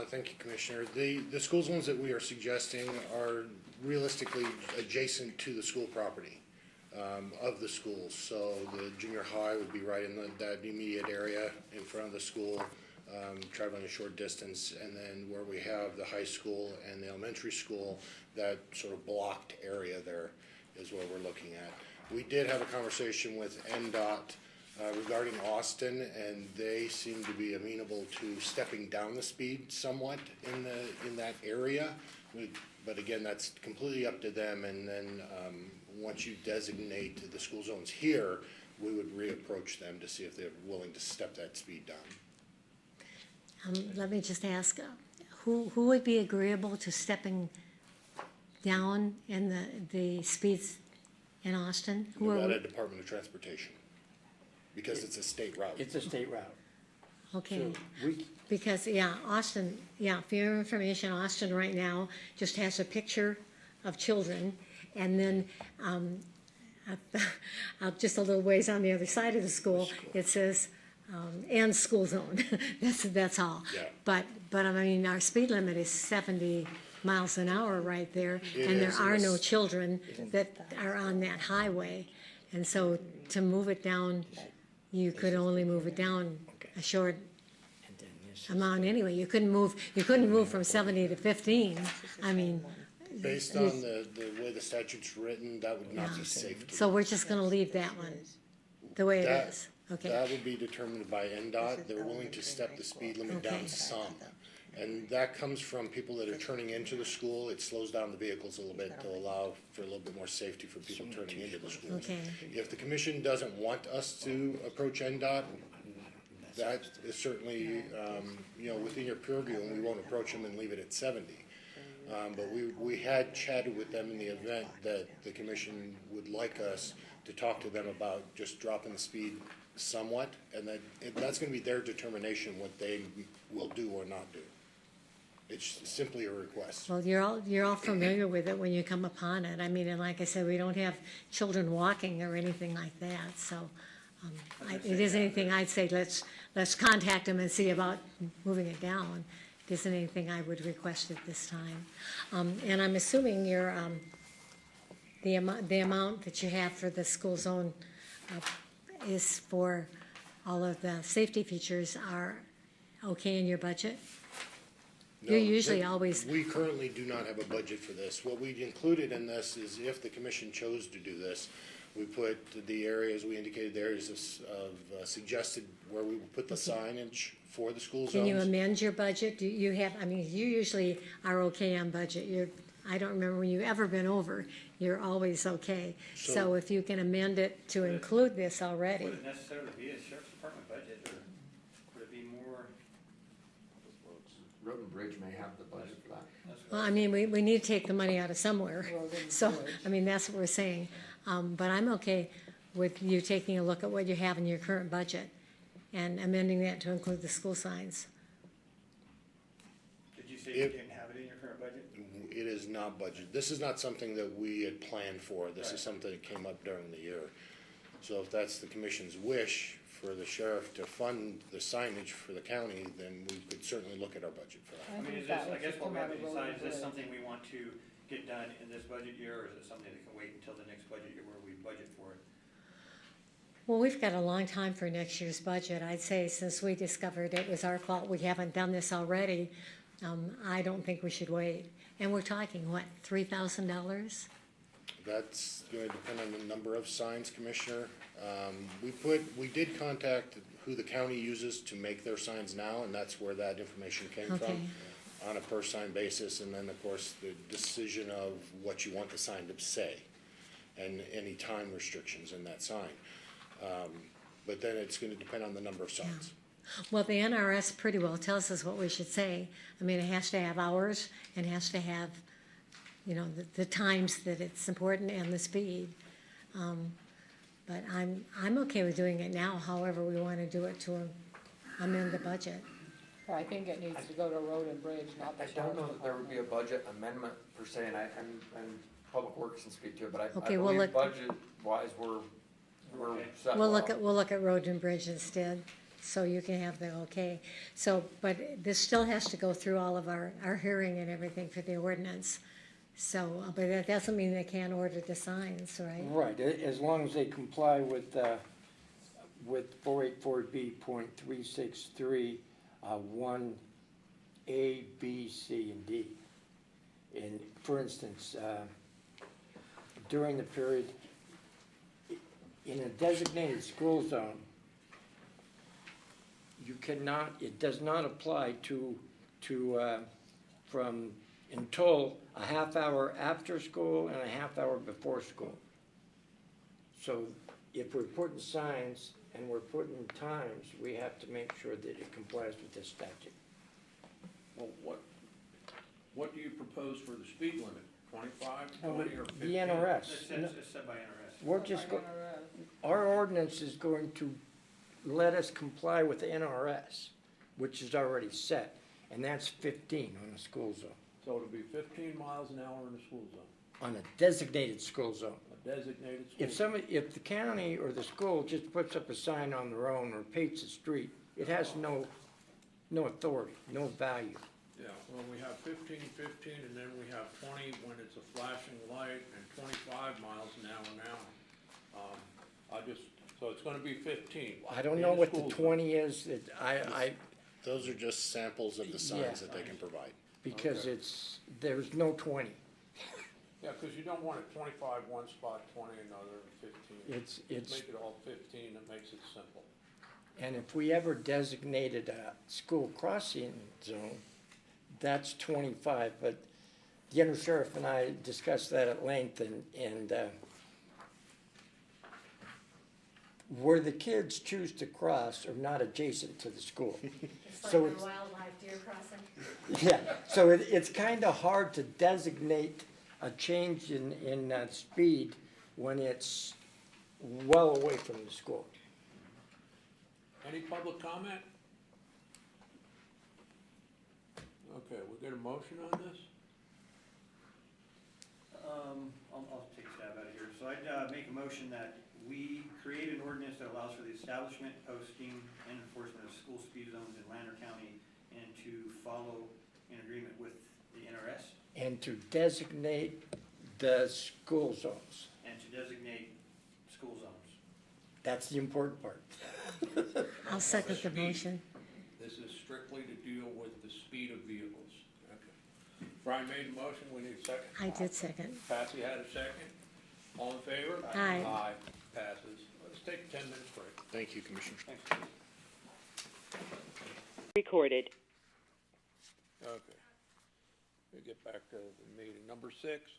Thank you, Commissioner. The school zones that we are suggesting are realistically adjacent to the school property of the schools. So the junior high would be right in that immediate area in front of the school, traveling a short distance, and then where we have the high school and the elementary school, that sort of blocked area there is what we're looking at. We did have a conversation with NDOT regarding Austin, and they seem to be amenable to stepping down the speed somewhat in that area. But again, that's completely up to them. And then once you designate the school zones here, we would reapproach them to see if they're willing to step that speed down. Let me just ask, who would be agreeable to stepping down in the speeds in Austin? Nevada Department of Transportation, because it's a state route. It's a state route. Okay, So because, Austin, for your information, Austin right now just has a picture of children, and then, just a little ways on the other side of the school, it says, and school zone, that's all. Yeah. But our speed limit is 70 miles an hour right there, and there is, are no yes. children that are on that highway. And so to move it down, you could only move it down a short and then this amount anyway. You couldn't move from 70 to 15. Based on the way the statute's written, that would not be safe to So we're just gonna leave that one the way it That- is. Okay. That would be determined by NDOT. They're willing to step the speed limit down Okay. some. And that comes from people that are turning into the school. It slows down the vehicles a little bit to allow for a little bit more safety for people turning into the schools. Okay. If the commission doesn't want us to approach NDOT, that is certainly, within your purview, and we won't approach them and leave it at 70. But we had chatted with them in the event that the commission would like us to talk to them about just dropping the speed somewhat, and that's gonna be their determination what they will do or not do. It's simply a request. Well, you're all familiar with it when you come upon it. I mean, and like I said, we don't have children walking or anything like that, so, it isn't anything I'd say, let's contact them and see about moving it down. It isn't anything I would request at this time. And I'm assuming the amount that you have for the school zone, is for all of the safety features are okay in your budget? No, You're usually always, We currently do not have a budget for this. What we included in this is if the commission chose to do this, we put the areas, we indicated the areas of suggested where we would put the signage for the school zones. can you amend your budget? Do you have, I mean, you usually are okay on budget. I don't remember when you've ever been over. You're always okay. So So- if you can amend it to include this already. Would it necessarily be a sheriff's department budget, or would it be more? Road and Bridge may have the budget for that. that's what Well, I mean, we need to take the money out of somewhere. Road and So, bridge. I mean, that's what we're saying. But I'm okay with you taking a look at what you have in your current budget and amending that to include the school signs. Did you say you If- didn't have it in your current budget? It is not budgeted. This is not something that we had planned for. This is something that came up during the year. So if that's the commission's wish for the sheriff to fund the signage for the county, then we could certainly look at our budget for that. I mean, think is this, that I was guess to what come we have out to of road decide, and is this bridge. something we want to get done in this budget year, or is it something that can wait until the next budget year where we budget for it? Well, we've got a long time for next year's budget. I'd say since we discovered it was our fault we haven't done this already, I don't think we should wait. And we're talking, what, $3,000? That's going to depend on the number of signs, Commissioner. We did contact who the county uses to make their signs now, and that's where that information came Okay. from, on a per sign basis, and then, of course, the decision of what you want the sign to say, and any time restrictions in that sign. But then it's gonna depend on the number of signs. Well, the NRS pretty well tells us what we should say. I mean, it has to have hours and has to have, the times that it's important and the speed. But I'm okay with doing it now, however we wanna do it to amend the budget. I think it needs to go to road and bridge, not the I sheriff's don't know department. that there would be a budget amendment per se, and and Public Works can speak to it, but I Okay, we'll believe look- budget wise, we're set We'll well. look at road and bridge instead, so you can have the okay. So, but this still has to go through all of our hearing and everything for the ordinance. So, but that doesn't mean they can't order the signs, right? Right, as long as they comply with 484B.363, 1A, B, C, and D. And for instance, during the period, in a designated school zone, you cannot, it does not apply from, until a half hour after school and a half hour before school. So if we're putting signs and we're putting times, we have to make sure that it complies with this statute. Well, what do you propose for the speed limit? 25, Oh, 20, or 15? The NRS, It's set by NRS. we're just, By go- NRS. our ordinance is going to let us comply with the NRS, which is already set, and that's 15 on a school zone, So it'll be 15 miles an hour in the school zone, on a designated school zone. a designated school. If the county or the school just puts up a sign on their own or paints a street, it has no authority, no value. Yeah, well, we have 15, and then we have 20 when it's a flashing light, and 25 miles an hour now. So it's gonna be 15. I don't in know the what the school zone. 20 is, Those are just samples of the signs that they can provide. because there's no 20. Yeah, because you don't want it 25 one spot, 20 another, 15. It's, Make it all 15, it makes it simple. And if we ever designated a school crossing zone, that's 25, but the undersheriff and I discussed that at length, and where the kids choose to cross are not adjacent to the school. It's So like it's- a wildlife deer crossing. Yeah, so it's kind of hard to designate a change in speed when it's well away from the school. Any public comment? Okay, we get a motion on this? I'll take a stab at it here. So I'd make a motion that we create an ordinance that allows for the establishment, posting, and enforcement of school speed zones in Lander County, and to follow in agreement with the NRS, And to designate the school zones. and to designate school zones. That's the important part. I'll second the motion. This is strictly to deal with the speed of vehicles. Okay. Brian made a motion, we need a second. I did second. Patsy had a second. All in favor? Aye. Aye, passes. Let's take a 10-minute break. Thank you, Commissioner. Thanks. Recorded. Okay. We get back to the meeting. Number 6,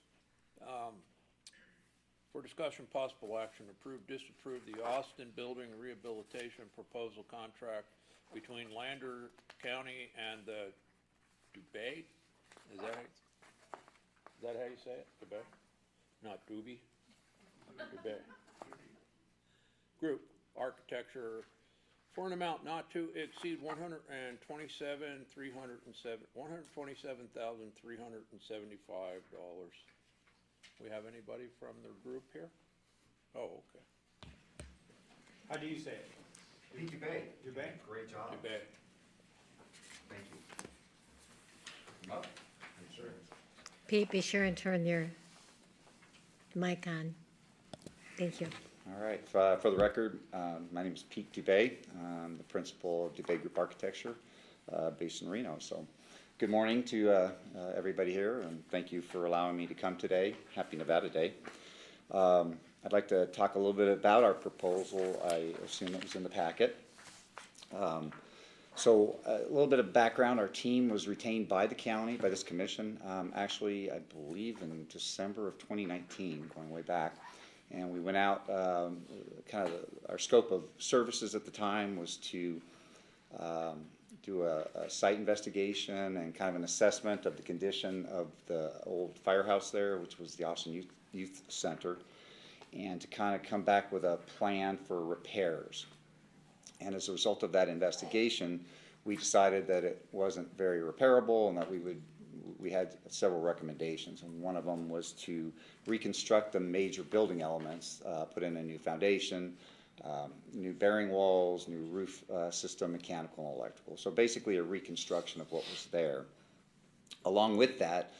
for discussion, possible action, approve, disapprove the Austin Building Rehabilitation Proposal Contract between Lander County and the Dubay? Is that how you say it? Dubay? Not Doobie? Dubay. Group, architecture, for an amount not to exceed $127,375. We have anybody from their group here? Oh, okay. How do you say it? Pete Dubay, Dubay? great job. Dubay. Thank you. Come up. Sure. Pete, be sure and turn your mic on. Thank you. All right, for the record, my name is Pete Dubay. I'm the principal of Dubay Group Architecture, based in Reno. So, good morning to everybody here, and thank you for allowing me to come today. Happy Nevada Day. I'd like to talk a little bit about our proposal. I assume it was in the packet. So, a little bit of background. Our team was retained by the county, by this commission, actually, I believe in December of 2019, going way back. And we went out, our scope of services at the time was to do a site investigation and kind of an assessment of the condition of the old firehouse there, which was the Austin Youth Center, and to kind of come back with a plan for repairs. And as a result of that investigation, we decided that it wasn't very repairable and that we had several recommendations, and one of them was to reconstruct the major building elements, put in a new foundation, new bearing walls, new roof system, mechanical and electrical. So basically a reconstruction of what was there. Along with that,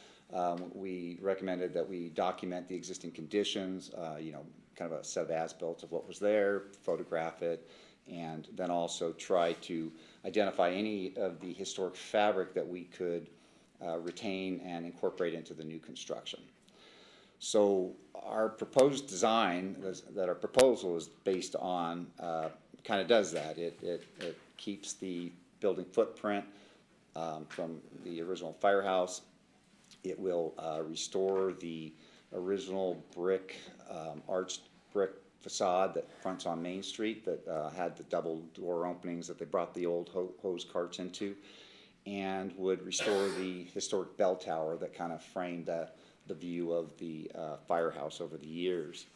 we recommended that we document the existing conditions, kind of a set of as-built of what was there, photograph it, and then also try to identify any of the historic fabric that we could retain and incorporate into the new construction. So our proposed design, that our proposal is based on, kind of does that. It keeps the building footprint from the original firehouse. It will restore the original brick, arched brick facade that fronts on Main Street that had the double door openings that they brought the old hose carts into, and would restore the historic bell tower that kind of framed the view of the firehouse over the years.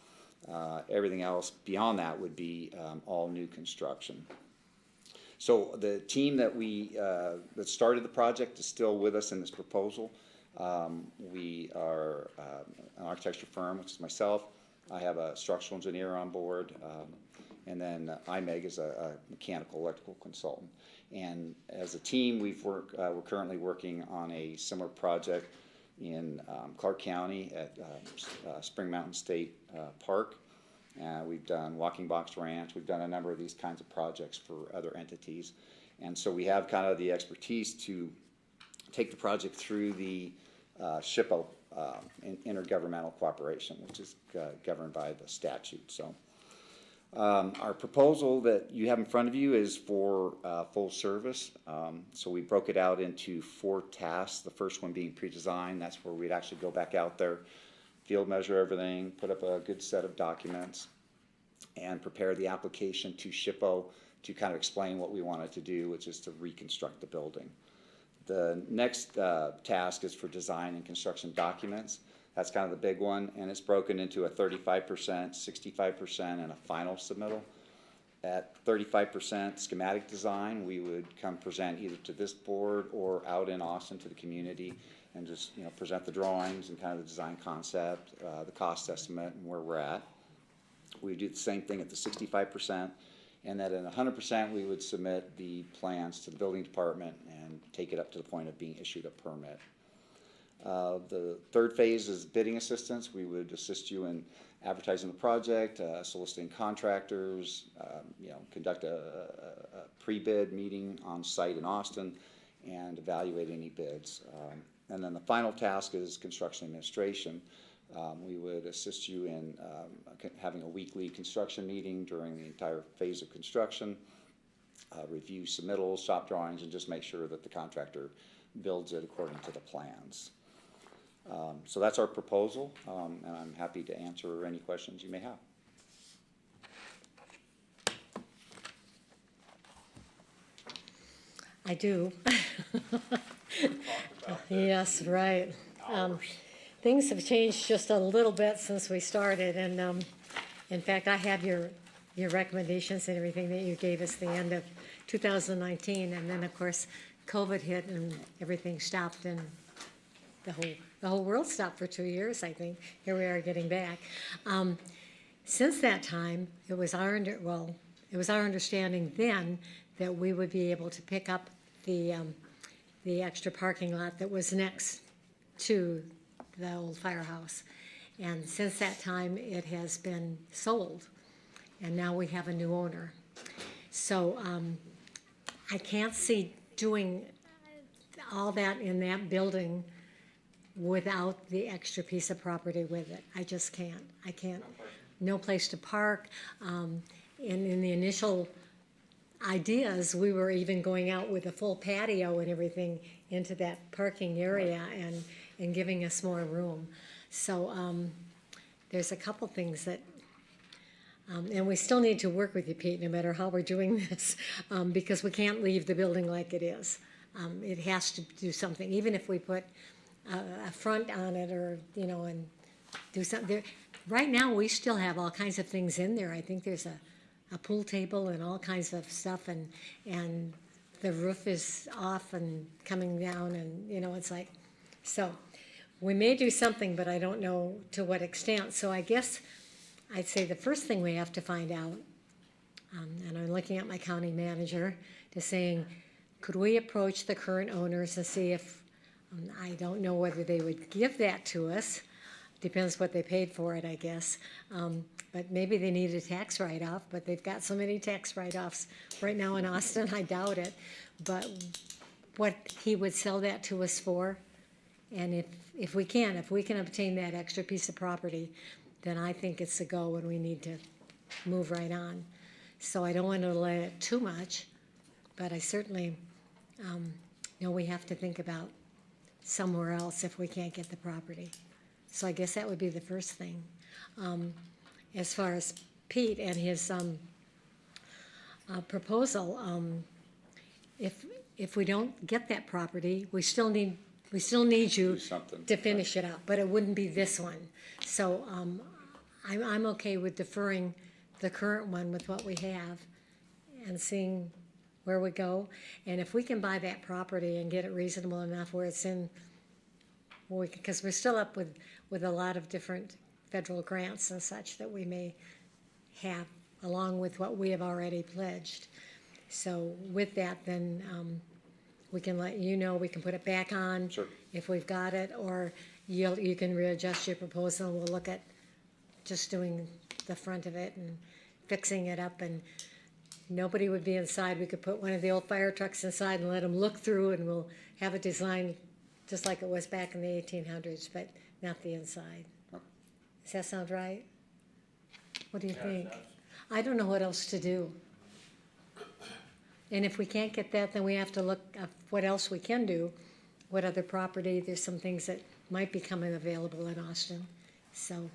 Everything else beyond that would be all new construction. So the team that that started the project is still with us in this proposal. We are an architecture firm, which is myself. I have a structural engineer on board, and then IMEG is a mechanical electrical consultant. And as a team, we're currently working on a similar project in Clark County at Spring Mountain State Park. We've done Walking Box Ranch. We've done a number of these kinds of projects for other entities. And so we have kind of the expertise to take the project through the SHPO, Intergovernmental Cooperation, which is governed by the statute. So Our proposal that you have in front of you is for full service. So we broke it out into 4 tasks, the first one being pre-design. That's where we'd actually go back out there, field measure everything, put up a good set of documents, and prepare the application to SHPO to kind of explain what we wanted to do, which is to reconstruct the building. The next task is for design and construction documents. That's kind of the big one, and it's broken into a 35%, 65%, and a final submittal. At 35% schematic design, we would come present either to this board or out in Austin to the community and just, present the drawings and kind of the design concept, the cost estimate, and where we're at. We would do the same thing at the 65%, and then at 100%, we would submit the plans to the building department and take it up to the point of being issued a permit. The third phase is bidding assistance. We would assist you in advertising the project, soliciting contractors, conduct a pre-bid meeting on site in Austin, and evaluate any bids. And then the final task is construction administration. We would assist you in having a weekly construction meeting during the entire phase of construction, review submittals, shop drawings, and just make sure that the contractor builds it according to the plans. So that's our proposal, and I'm happy to answer any questions you may have. I do. Yes, right. Things have changed just a little bit since we started, and in fact, I have your recommendations and everything that you gave us the end of 2019, and then, of course, COVID hit and everything stopped, and the whole world stopped for 2 years, I think. Here we are getting back. Since that time, it was our understanding then that we would be able to pick up the extra parking lot that was next to the old firehouse. And since that time, it has been sold, and now we have a new owner. So I can't see doing all that in that building without the extra piece of property with it. I just can't. I can't. No place to park. In the initial ideas, we were even going out with a full patio and everything into that parking area and giving us more room. So there's a couple things that, and we still need to work with you, Pete, no matter how we're doing this, because we can't leave the building like it is. It has to do something, even if we put a front on it, or and do something there. Right now, we still have all kinds of things in there. I think there's a pool table and all kinds of stuff, and the roof is off and coming down, and it's like, so we may do something, but I don't know to what extent. So I guess I'd say the first thing we have to find out, and I'm looking at my county manager, to saying, could we approach the current owners and see if, I don't know whether they would give that to us, depends what they paid for it, I guess, but maybe they need a tax write-off, but they've got so many tax write-offs right now in Austin, I doubt it, but what he would sell that to us for, and if we can obtain that extra piece of property, then I think it's a go, and we need to move right on. So I don't want to delay it too much, but I certainly know we have to think about somewhere else if we can't get the property. So I guess that would be the first thing. As far as Pete and his proposal, if we don't get that property, we still need you Do something. to finish it up, but it wouldn't be this one. So I'm okay with deferring the current one with what we have and seeing where we go. And if we can buy that property and get it reasonable enough where it's in, because we're still up with a lot of different federal grants and such that we may have, along with what we have already pledged. So with that, then we can let you know, we can put it back on. Sure. If we've got it, or you can readjust your proposal, and we'll look at just doing the front of it and fixing it up, and nobody would be inside. We could put one of the old fire trucks inside and let them look through, and we'll have it designed just like it was back in the 1800s, but not the inside. Does that sound right? What do you think? I don't know what else to do. And if we can't get that, then we have to look at what else we can do, what other property, there's some things that might be coming available in Austin. So,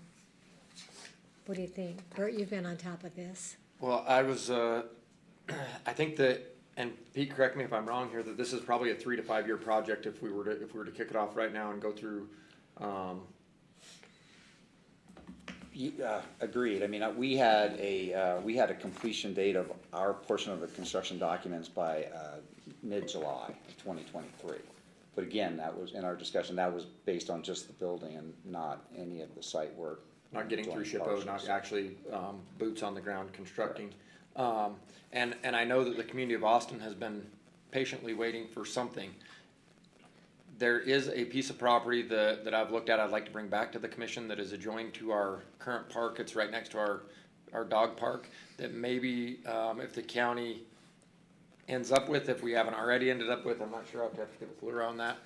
what do you think? Bert, you've been on top of this. Well, I was, I think that, and Pete, correct me if I'm wrong here, that this is probably a 3 to 5 year project if we were to kick it off right now and go through, Agreed. I mean, we had a completion date of our portion of the construction documents by mid-July of 2023. But again, that was, in our discussion, that was based on just the building and not any of the site work. not getting through joint SHPO, not parcels. actually boots on the ground constructing. And I know that the community of Austin has been patiently waiting for something. There is a piece of property that I've looked at, I'd like to bring back to the commission that is adjoined to our current park. It's right next to our dog park, that maybe, if the county ends up with, if we haven't already ended up with, I'm not sure, I'll have to get with Lura on that,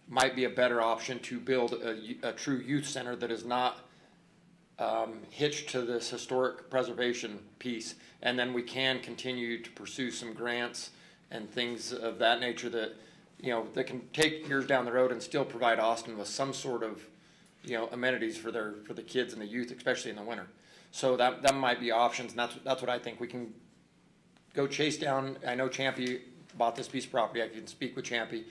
might be a better option to build a true youth center that is not hitched to this historic preservation piece. And then we can continue to pursue some grants and things of that nature that, you know, that can take years down the road and still provide Austin with some sort of, you know, amenities for the kids and the youth, especially in the winter. So that might be options, and that's what I think we can go chase down. I know Champy bought this piece of property. I can speak with Champy,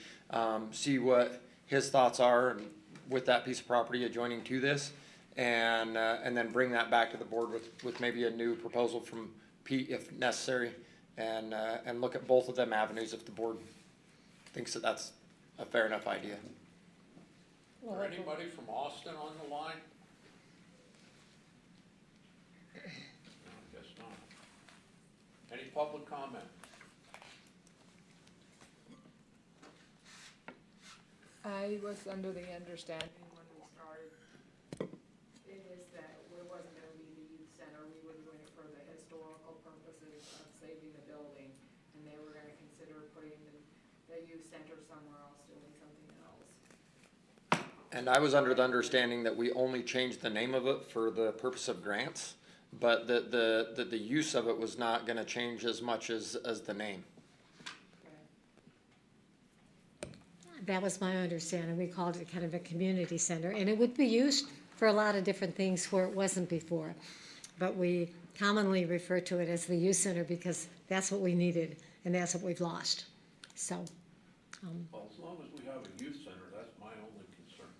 see what his thoughts are and with that piece of property adjoining to this, and then bring that back to the board with maybe a new proposal from Pete if necessary, and look at both of them avenues if the board thinks that that's a fair enough idea. Is there anybody from Austin on the line? No, I guess not. Any public comment? I was under the understanding when we started in this that it wasn't gonna be the youth center, we were doing it for the historical purposes of saving the building. And they were gonna consider putting the youth center somewhere else, doing something else. And I was under the understanding that we only changed the name of it for the purpose of grants, but that the use of it was not gonna change as much as the name. That was my understanding. We called it kind of a community center, and it would be used for a lot of different things where it wasn't before. But we commonly refer to it as the youth center because that's what we needed, and that's what we've lost. So, Well, as long as we have a youth center, that's my only concern.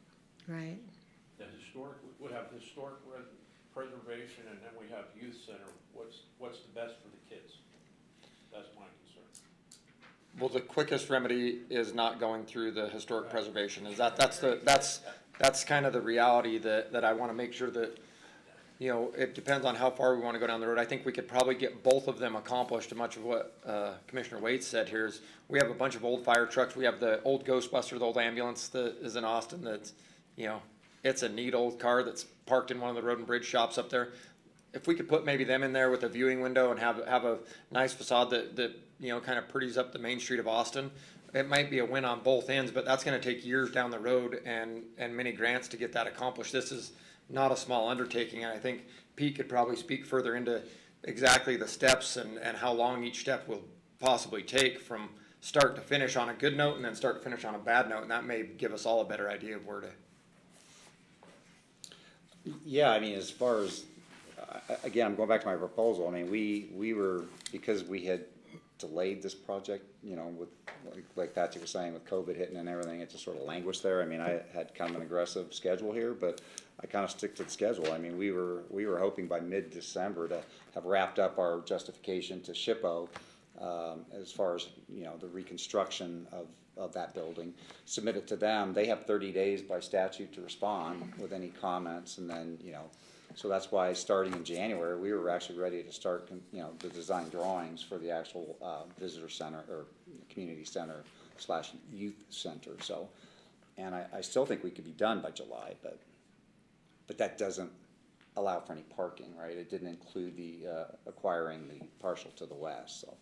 right. The historic, we have historic preservation, and then we have youth center. What's the best for the kids? That's my concern. Well, the quickest remedy is not going through the historic preservation. That's kind of the reality that I wanna make sure that, you know, it depends on how far we wanna go down the road. I think we could probably get both of them accomplished. Much of what, Commissioner Waite said here is, we have a bunch of old fire trucks. We have the old Ghostbuster, the old ambulance that is in Austin that's, you know, it's a neat old car that's parked in one of the road and bridge shops up there. If we could put maybe them in there with a viewing window and have a nice facade that, you know, kind of pretties up the main street of Austin, it might be a win on both ends, but that's gonna take years down the road and many grants to get that accomplished. This is not a small undertaking, and I think Pete could probably speak further into exactly the steps and how long each step will possibly take from start to finish on a good note and then start to finish on a bad note, and that may give us all a better idea of where to. Yeah, I mean, as far as, again, I'm going back to my proposal, I mean, we were, because we had delayed this project, you know, with, like Patsy was saying, with COVID hitting and everything, it just sort of languished there. I mean, I had kind of an aggressive schedule here, but I kind of stick to the schedule. I mean, we were hoping by mid-December to have wrapped up our justification to SHPO, as far as, you know, the reconstruction of that building, submit it to them. They have 30 days by statute to respond with any comments, and then, you know, so that's why starting in January, we were actually ready to start, you know, the design drawings for the actual visitor center or community center / youth center. So, and I still think we could be done by July, but that doesn't allow for any parking, right? It didn't include the acquiring the parcel to the west, so.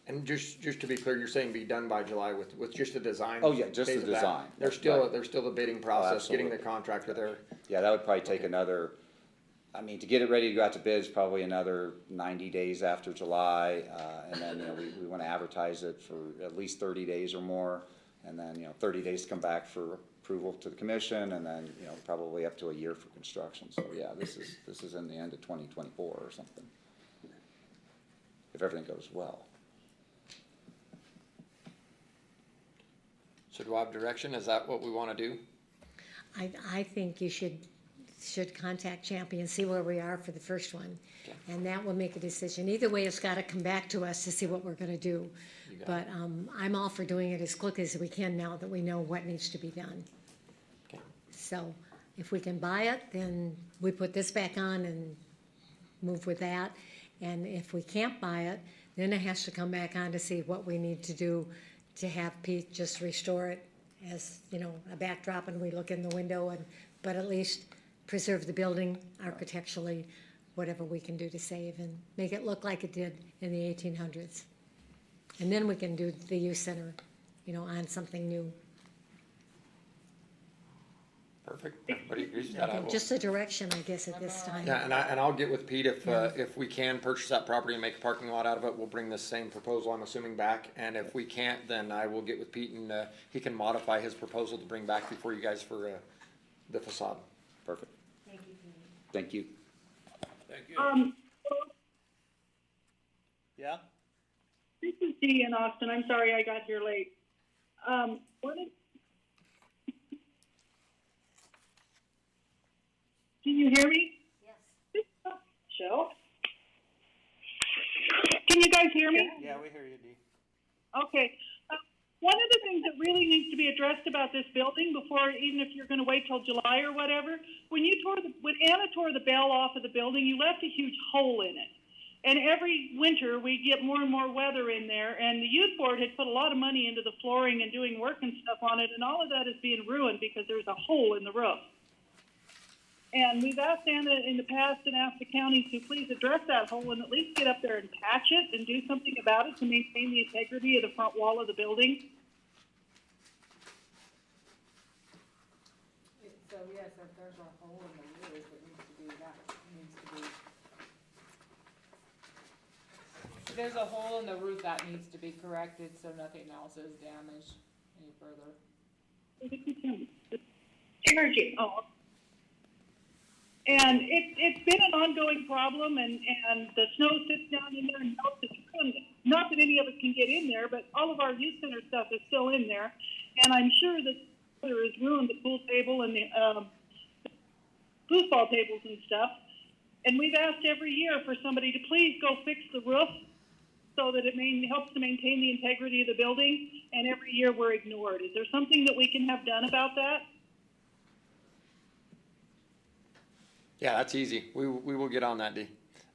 And just to be clear, you're saying be done by July with just the design? Oh, yeah, just phase the of that? design. There's still the bidding process, getting the absolutely. contractor there. Yeah, that would probably take another I mean, to get it ready to go out to bid is probably another 90 days after July, and then, you know, we wanna advertise it for at least 30 days or more, and then, you know, 30 days to come back for approval to the commission, and then, you know, probably up to a year for construction, so yeah, this is in the end of 2024 or something, if everything goes well. So do I have direction? Is that what we wanna do? I think you should contact Champion, see where we are for the first one. Okay. And that will make a decision. Either way, it's gotta come back to us to see what we're gonna do. You got But, I'm all for doing it as quick as we can now that we know what needs to be done. Okay. So if we can buy it, then we put this back on and move with that. And if we can't buy it, then it has to come back on to see what we need to do to have Pete just restore it as, you know, a backdrop and we look in the window and, but at least preserve the building architecturally, whatever we can do to save and make it look like it did in the 1800s. And then we can do the youth center, you know, on something new. Perfect. Everybody agrees with that? I will- Just a direction, I guess, at this time. Yeah, and I'll get with Pete if we can purchase that property and make a parking lot out of it, we'll bring this same proposal, I'm assuming, back. And if we can't, then I will get with Pete and, he can modify his proposal to bring back before you guys for, the facade. Perfect. Thank you, Pete. Thank you. Thank you. Yeah? This is Dee in Austin. I'm sorry I got here late. Can you hear me? Yes. Show. Can you guys hear me? Yeah, we hear you, Dee. Okay. One of the things that really needs to be addressed about this building before, even if you're going to wait till July or whatever, when Anna tore the bell off of the building, you left a huge hole in it. And every winter we get more and more weather in there, and the youth board had put a lot of money into the flooring and doing work and stuff on it, and all of that is being ruined because there's a hole in the roof. And we've asked Anna in the past and asked the county to please address that hole and at least get up there and patch it and do something about it to maintain the integrity of the front wall of the building. So yes, if there's a hole in the roof, it needs to be, that needs to be. If there's a hole in the roof, that needs to be corrected so nothing else is damaged any further. Energy. Oh. And it's been an ongoing problem, and the snow sits down in there and melts. Not that any of it can get in there, but all of our youth center stuff is still in there. And I'm sure that weather has ruined the pool table and the foosball tables and stuff. And we've asked every year for somebody to please go fix the roof so that it helps to maintain the integrity of the building. And every year we're ignored. Is there something that we can have done about that? Yeah, that's easy. We will get on that, Dee.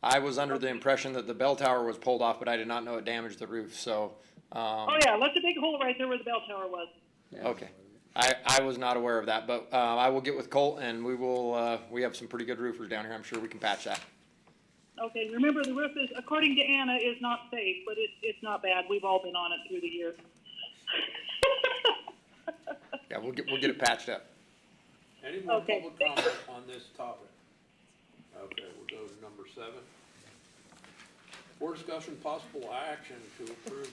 I was under the impression that the bell tower was pulled off, but I did not know it damaged the roof, so, Oh yeah, that's a big hole right there where the bell tower was. okay. I was not aware of that, but, I will get with Colt and we will, we have some pretty good roofers down here. I'm sure we can patch that. Okay, remember the roof is, according to Anna, is not safe, but it's not bad. We've all been on it through the years. Yeah, we'll get it patched up. Any more Okay. public comment on this topic? Okay, we'll go to number 7. Board discussion possible action to approve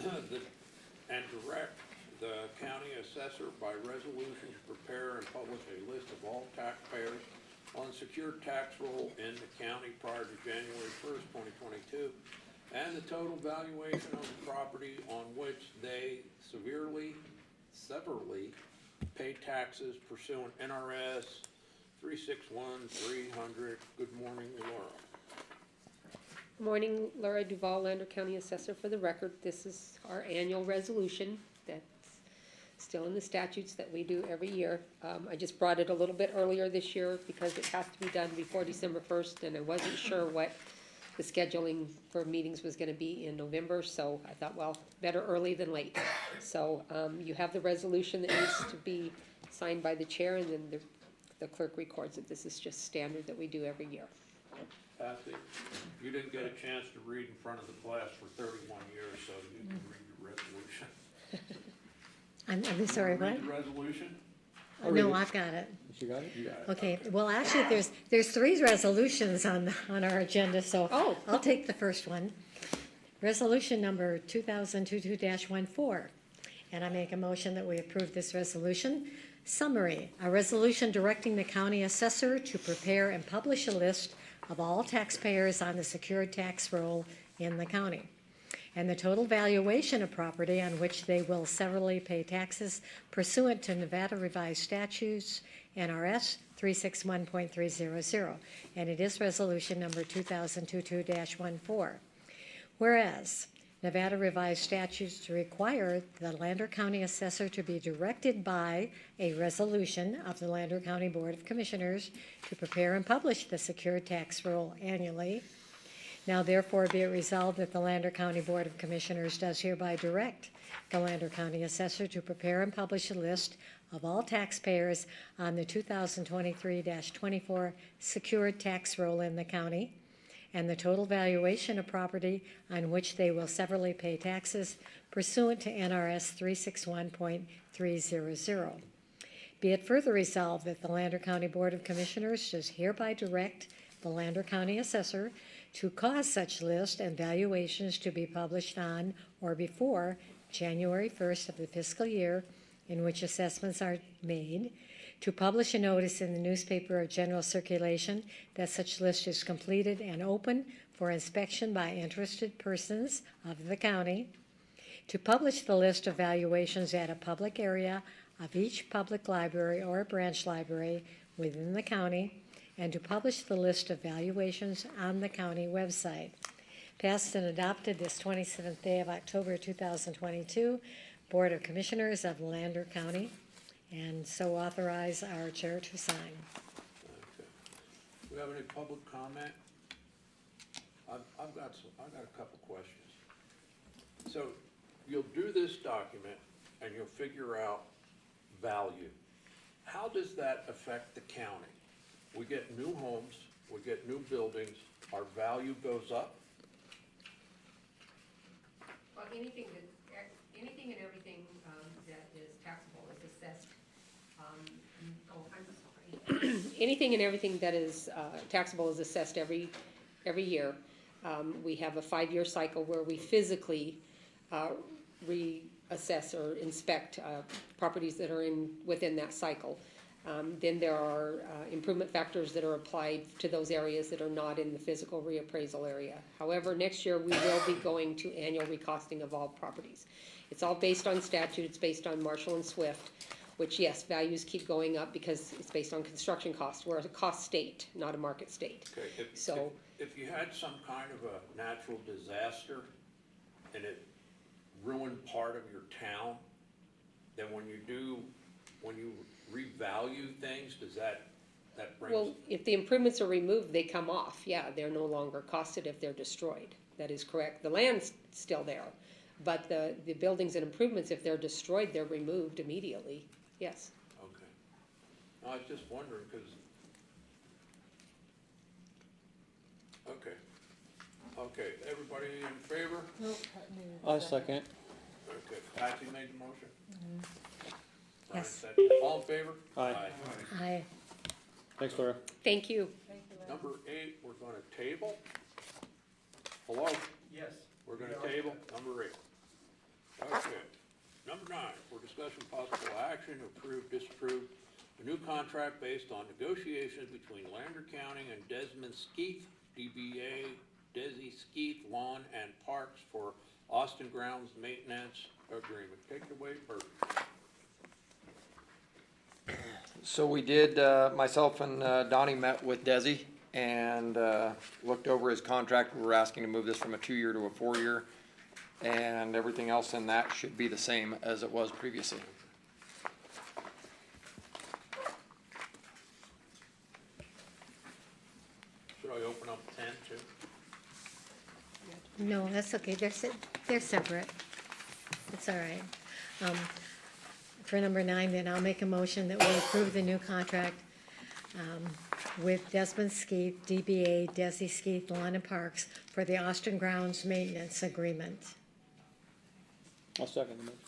and direct the county assessor by resolution to prepare and publish a list of all taxpayers on secured tax roll in the county prior to January 1st, 2022, and the total valuation of the property on which they severally pay taxes pursuant NRS 361-300. Good morning, Laura. Morning, Laura Duval, Lander County Assessor. For the record, this is our annual resolution that's still in the statutes that we do every year. I just brought it a little bit earlier this year because it has to be done before December 1st, and I wasn't sure what the scheduling for meetings was gonna be in November, so I thought, well, better early than late. So, you have the resolution that needs to be signed by the chair, and then the clerk records it. This is just standard that we do every year. Patsy, you didn't get a chance to read in front of the class for 31 years, so you can read the resolution. I'm sorry, what? Read the resolution? I'll read No, it. I've got it. You got it? You got it. Okay, well, actually, there's three resolutions on our agenda, so Oh. I'll take the first one. Resolution number 2022-14, and I make a motion that we approve this resolution. Summary, a resolution directing the county assessor to prepare and publish a list of all taxpayers on the secured tax roll in the county, and the total valuation of property on which they will severally pay taxes pursuant to Nevada Revised Statutes, NRS 361.300, and it is resolution number 2022-14. Whereas Nevada Revised Statutes require the Lander County Assessor to be directed by a resolution of the Lander County Board of Commissioners to prepare and publish the secured tax roll annually. Now therefore be it resolved that the Lander County Board of Commissioners does hereby direct the Lander County Assessor to prepare and publish a list of all taxpayers on the 2023-24 secured tax roll in the county, and the total valuation of property on which they will severally pay taxes pursuant to NRS 361.300. Be it further resolved that the Lander County Board of Commissioners does hereby direct the Lander County Assessor to cause such list and valuations to be published on or before January 1st of the fiscal year in which assessments are made, to publish a notice in the newspaper of general circulation that such list is completed and open for inspection by interested persons of the county, to publish the list of valuations at a public area of each public library or branch library within the county, and to publish the list of valuations on the county website. Passed and adopted this 27th day of October 2022, Board of Commissioners of Lander County, and so authorize our chair to sign. Okay. Do we have any public comment? I've got a couple questions. So you'll do this document and you'll figure out value. How does that affect the county? We get new homes, we get new buildings, our value goes up? Well, anything and everything that is taxable is assessed, I'm sorry. Anything and everything that is taxable is assessed every year. We have a 5-year cycle where we physically reassess or inspect properties that are within that cycle. Then there are improvement factors that are applied to those areas that are not in the physical reappraisal area. However, next year we will be going to annual recosting of all properties. It's all based on statute, it's based on Marshall and Swift, which yes, values keep going up because it's based on construction costs. We're a cost state, not a market state. Okay, if you had some kind of a natural disaster and it ruined part of your town, then when you revalue things, does that bring? Well, if the improvements are removed, they come off. Yeah, they're no longer costed if they're destroyed. That is correct. The land's still there, but the buildings and improvements, if they're destroyed, they're removed immediately. Yes. Okay. I was just wondering, because, okay, everybody in favor? I'll second. Okay, Patsy made the motion? Brian Yes. said- All in favor? Aye. Aye. Thanks, Laura. Thank you. Number 8, we're gonna table. Hello? Yes. We're gonna table number 8. Okay. Number 9, for discussion possible action to approve, disapprove a new contract based on negotiations between Lander County and Desmond Skeeth, DBA Desi Skeeth Lawn and Parks for Austin Grounds Maintenance Agreement. Take it away, Bert. So we did, myself and Donnie met with Desi and looked over his contract. We're asking to move this from a 2-year to a 4-year. And everything else in that should be the same as it was previously. Should I open up 10 too? No, that's okay, they're separate. It's all right. For number 9, then I'll make a motion that we approve the new contract with Desmond Skeeth, DBA Desi Skeeth Lawn and Parks for the Austin Grounds Maintenance Agreement. I'll second the motion.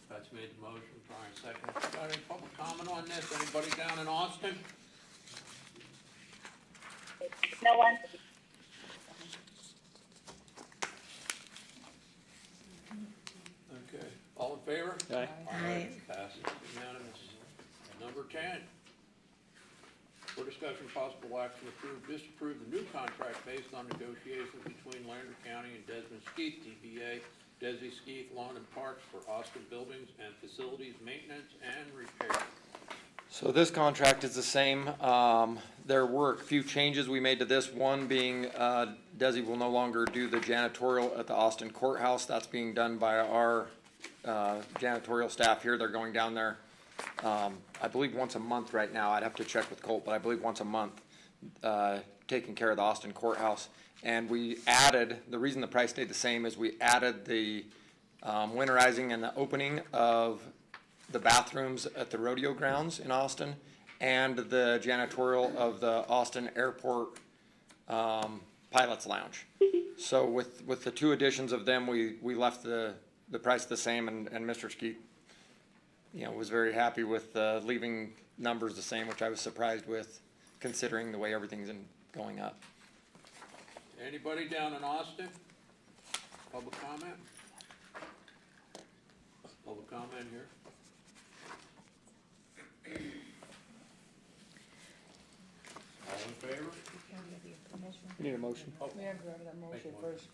I Pat's made the motion, Brian second. Got any public comment on this? Anybody down in Austin? No one. Okay, all in favor? Aye. Aye. Passes unanimous. Number 10. For discussion, possible action, approve, disapprove the new contract based on negotiations between Lander County and Desmond Skeet, DBA, Desi Skeet Lawn and Parks for Austin Buildings and Facilities Maintenance and Repair. So this contract is the same. There were a few changes we made to this, one being, Desi will no longer do the janitorial at the Austin Courthouse. That's being done by our, janitorial staff here. They're going down there, I believe once a month right now. I'd have to check with Colt, but I believe once a month, taking care of the Austin Courthouse. And we added, the reason the price stayed the same is we added the, winterizing and the opening of the bathrooms at the rodeo grounds in Austin and the janitorial of the Austin Airport Pilots Lounge. So with the two additions of them, we left the price the same, and Mr. Skeet, was very happy with leaving numbers the same, which I was surprised with, considering the way everything's going up. Anybody down in Austin? Public comment? Public comment here? All in favor? We need a motion. We have to have that motion first.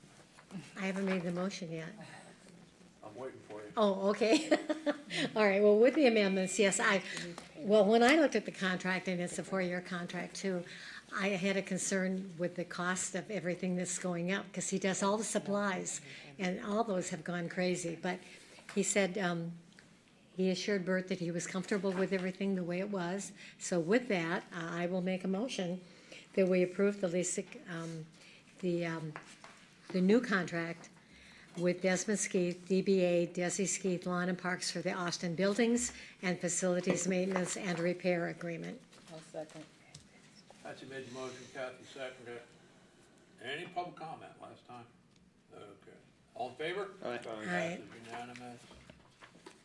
I haven't made the motion yet. I'm waiting for you. Oh, okay. All right, well, with the amendments, yes, well, when I looked at the contract, and it's a 4-year contract too, I had a concern with the cost of everything that's going up, because he does all the supplies, and all those have gone crazy, but he said, he assured Bert that he was comfortable with everything the way it was. So with that, I will make a motion that we approve the lease, the new contract with Desmond Skeet, DBA Desi Skeet Lawn and Parks for the Austin Buildings and Facilities Maintenance and Repair Agreement. I'll second. Patsy made the motion, Kathy seconded it. Any public comment last time? Okay. All in favor? Aye. Aye. Passes unanimous.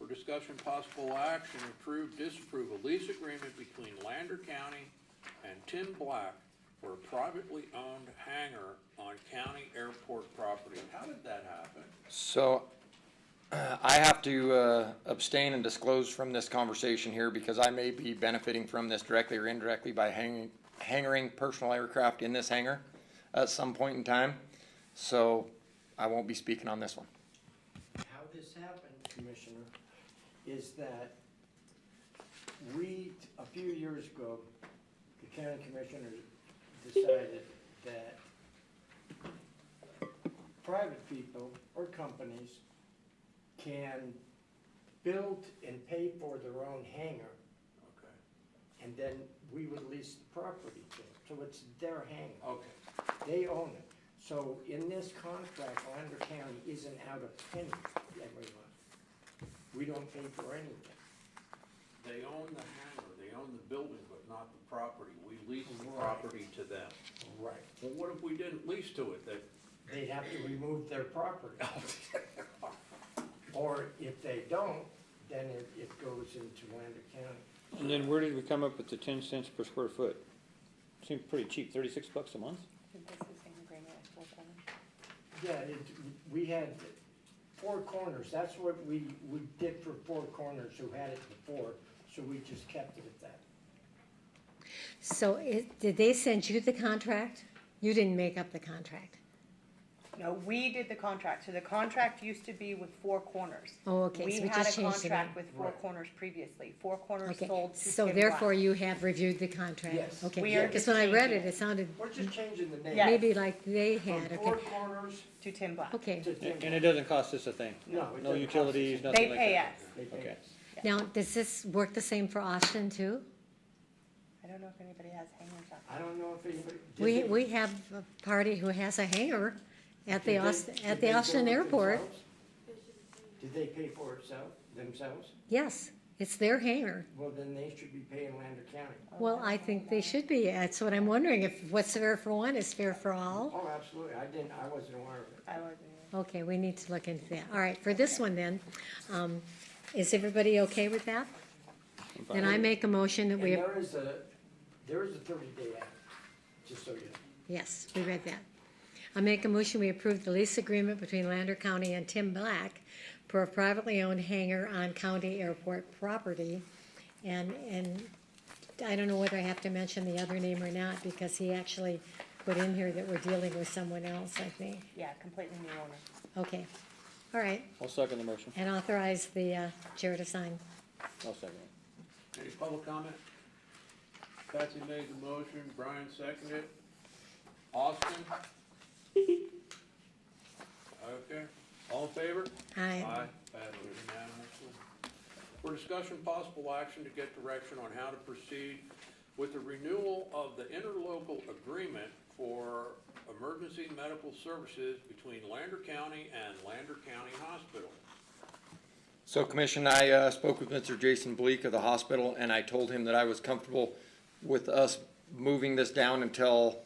For discussion, possible action, approve, disapprove a lease agreement between Lander County and Tim Black for a privately owned hangar on county airport property. How did that happen? So I have to abstain and disclose from this conversation here because I may be benefiting from this directly or indirectly by hangaring personal aircraft in this hangar at some point in time. So I won't be speaking on this one. How this happened, Commissioner, is that we, a few years ago, the county commissioners decided that private people or companies can build and pay for their own hangar, Okay. and then we would lease the property to them. So it's their hangar. Okay. They own it. So in this contract, Lander County isn't out a penny every month. We don't pay for anything. They own the hangar, they own the building, but not the property. We lease the property to them. Right. Well, what if we didn't lease to it? They'd have to remove their property. Or if they don't, then it goes into Lander County. And then where did we come up with the 10 cents per square foot? Seems pretty cheap, $36 a month? Yeah, we had 4 corners. That's what we did for 4 corners who had it before, so we just kept it at that. So did they send you the contract? You didn't make up the contract? No, we did the contract. So the contract used to be with 4 corners. Oh, okay, so we had just a changed the contract name. with 4 corners previously. 4 corners Okay, sold to so Tim therefore Black. you have reviewed the contract? Yes. Okay, We are because just when I read changing it, it sounded We're just changing the name. Yes. maybe like they From had, 4 okay, corners To Tim Black. okay. to 10. And it doesn't cost us a thing? No, it No doesn't cost us utilities, a- nothing They like pay that? us. They pay Okay. us. Now, does this work the same for Austin too? I don't know if anybody has hangers on. I don't know if anybody. did We have a party who has a hangar at the they- Austin, did at they the build Austin it Airport. themselves? Did they pay for it themselves? Yes, it's their hangar. Well, then they should be paying Lander County. Well, I think they should be. That's what I'm wondering, if what's fair for one is fair for all. Oh, absolutely. I wasn't aware of it. I wasn't. Okay, we need to look into that. All right, for this one then, Is everybody okay with that? Then I make a motion that And we, there is a 30-day act, just so you know. yes, we read that. I make a motion, we approve the lease agreement between Lander County and Tim Black for a privately owned hangar on county airport property. And I don't know whether I have to mention the other name or not, because he actually put in here that we're dealing with someone else, I think. Yeah, completely new owner. Okay, all right, I'll second the motion. and authorize the chair to sign. I'll second it. Any public comment? Patsy made the motion, Brian seconded. Austin? Okay, all in favor? Aye. Passed unanimously. For discussion, possible action to get direction on how to proceed with the renewal of the interlocal agreement for emergency medical services between Lander County and Lander County Hospital. So Commission, I spoke with Mr. Jason Bleak of the hospital, and I told him that I was comfortable with us moving this down until,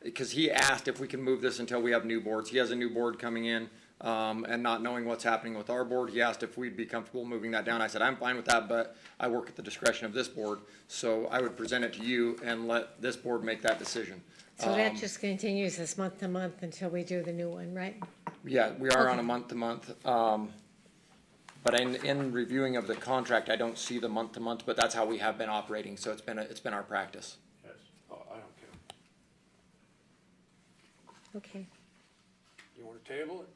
because he asked if we can move this until we have new boards. He has a new board coming in, and not knowing what's happening with our board, he asked if we'd be comfortable moving that down. I said, I'm fine with that, but I work at the discretion of this board, so I would present it to you and let this board make that decision. So that just continues this month to month until we do the new one, right? Yeah, we are on a month to month. But in reviewing of the contract, I don't see the month to month, but that's how we have been operating, so it's been our practice. Yes. Oh, I don't care. Okay. You wanna table it?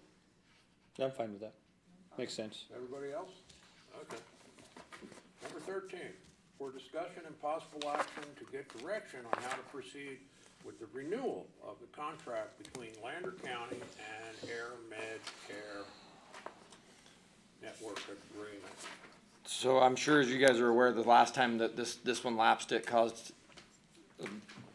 Yeah, I'm fine with that. Makes sense. Everybody else? Okay. Number 13, for discussion and possible action to get direction on how to proceed with the renewal of the contract between Lander County and Air Med Care Network Agreement. So I'm sure, as you guys are aware, the last time that this one lapsed, it caused a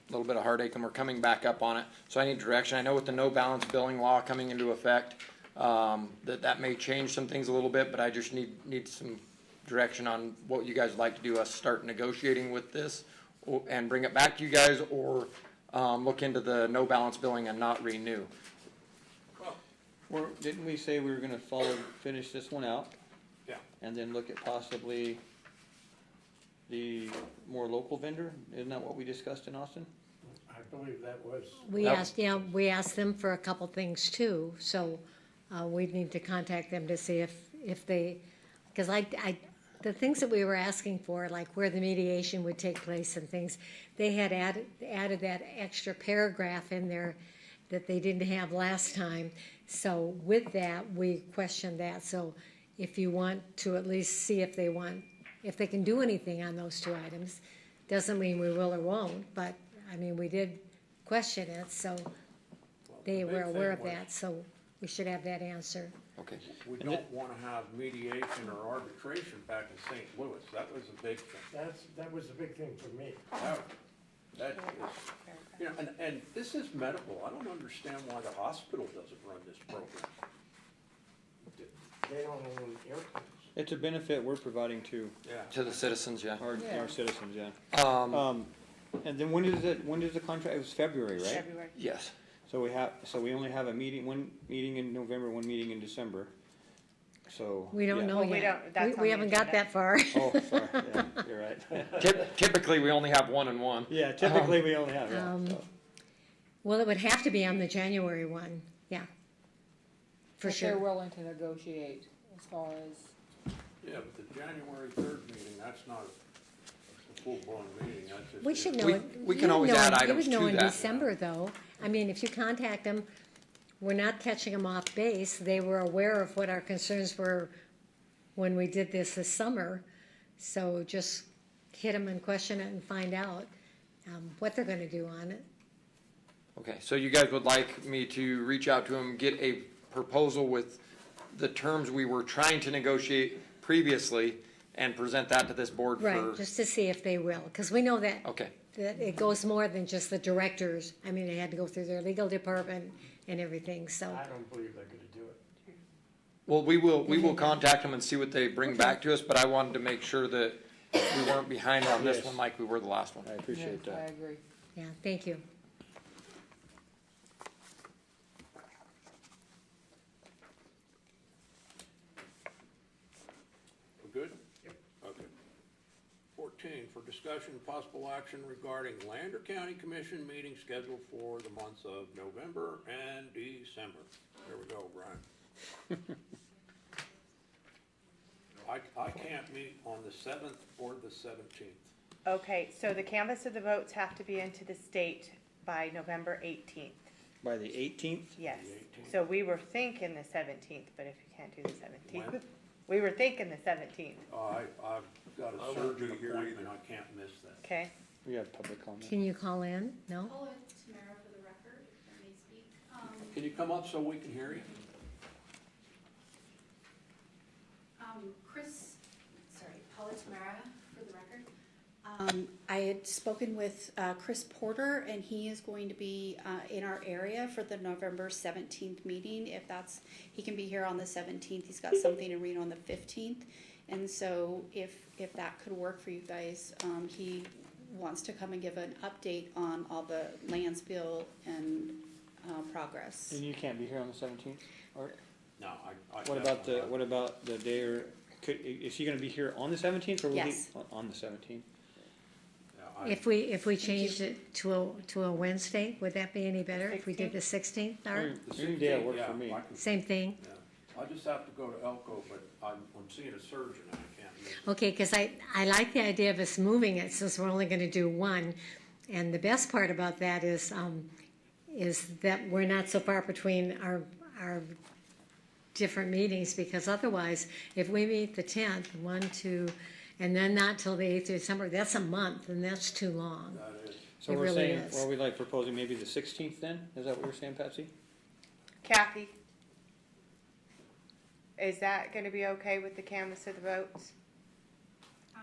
little bit of heartache, and we're coming back up on it. So I need direction. I know with the no balance billing law coming into effect, that may change some things a little bit, but I just need some direction on what you guys would like to do, us start negotiating with this and bring it back to you guys, or look into the no balance billing and not renew. Didn't we say we were gonna finish this one out? Yeah. And then look at possibly the more local vendor? Isn't that what we discussed in Austin? I believe that was. We asked them for a couple things too, so, we'd need to contact them to see if they, cause the things that we were asking for, like where the mediation would take place and things, they had added that extra paragraph in there that they didn't have last time. So with that, we questioned that. So if you want to at least see if they can do anything on those two items, doesn't mean we will or won't, but, I mean, we did question it, so they were aware of that, so we should have that answer. Okay. We don't wanna have mediation or arbitration back in St. Louis. That was a big thing. That was the big thing for me. That is, you know, and this is medical. I don't understand why the hospital doesn't run this program. They don't own airplanes. It's a benefit we're providing to Yeah. To the citizens, yeah. our citizens, yeah. And then when does the contract, it was February, right? February. Yes. So we only have one meeting in November, one meeting in December. So. We don't yeah. know Well, we yet. don't- that's on We the haven't got agenda. that far. Oh, sorry, yeah, you're right. Typically, we only have one and one. Yeah, typically we only have, yeah, so. Well, it would have to be on the January one, yeah. For If they're sure. willing to negotiate as far as, Yeah, but the January 3rd meeting, that's not a full-blown meeting. That's just. We should know We- it. we you can would always know add in- items You would know to in that. December, though. I mean, if you contact them, we're not catching them off base. They were aware of what our concerns were when we did this summer. So just hit them and question it and find out what they're gonna do on it. Okay, so you guys would like me to reach out to them, get a proposal with the terms we were trying to negotiate previously, and present that to this board for? Right, just to see if they will, because we know that, Okay, that it goes more than just the directors. I mean, they had to go through their legal department and everything, so. I don't believe they're gonna do it. well, we will contact them and see what they bring back to us, but I wanted to make sure that we weren't behind on this Yes. one like we were the last one. I appreciate yes, I that. agree. Yeah, thank you. We're good? discussion and possible action regarding Lander County Commission meeting scheduled for the months of November and December. There we go, Brian. I can't meet on the 7th or the 17th. Okay, so the canvas of the votes have to be into the state by November 18th. By the 18th? Yes. The 18th. So we were thinking the 17th, but if you can't do the 17th, When? we were thinking the 17th. I've got a won't surgery be here appointment, either. I can't miss that. Okay. We have public comment. Can you call in? No? Paula Tamara for the record, if I may speak. Can you come up so we can hear you? Paula Tamara for the record. I had spoken with Chris Porter, and he is going to be in our area for the November 17th meeting. If that's, he can be here on the 17th. He's got something in Reno on the 15th. And so if that could work for you guys, he wants to come and give an update on all the Landsville and progress. And you can't be here on the 17th? Or No, I. what about the day, or is he gonna be here on the 17th, or will he? Yes. On the 17th? If we changed it to a Wednesday, would that be any better if we did the 16th, Art? Any day will work for me. Same thing? I just have to go to Elko, but I'm seeing a surgeon and I can't miss it. Okay, because I like the idea of us moving it since we're only gonna do one. And the best part about that is that we're not so far between our different meetings, because otherwise, if we meet the 10th, 1, 2, and then not till the 8th of December, that's a month, and that's too long. That is. So It we're really saying, is. are we like proposing maybe the 16th then? Is that what you're saying, Patsy? Kathy? Is that gonna be okay with the canvas of the votes? I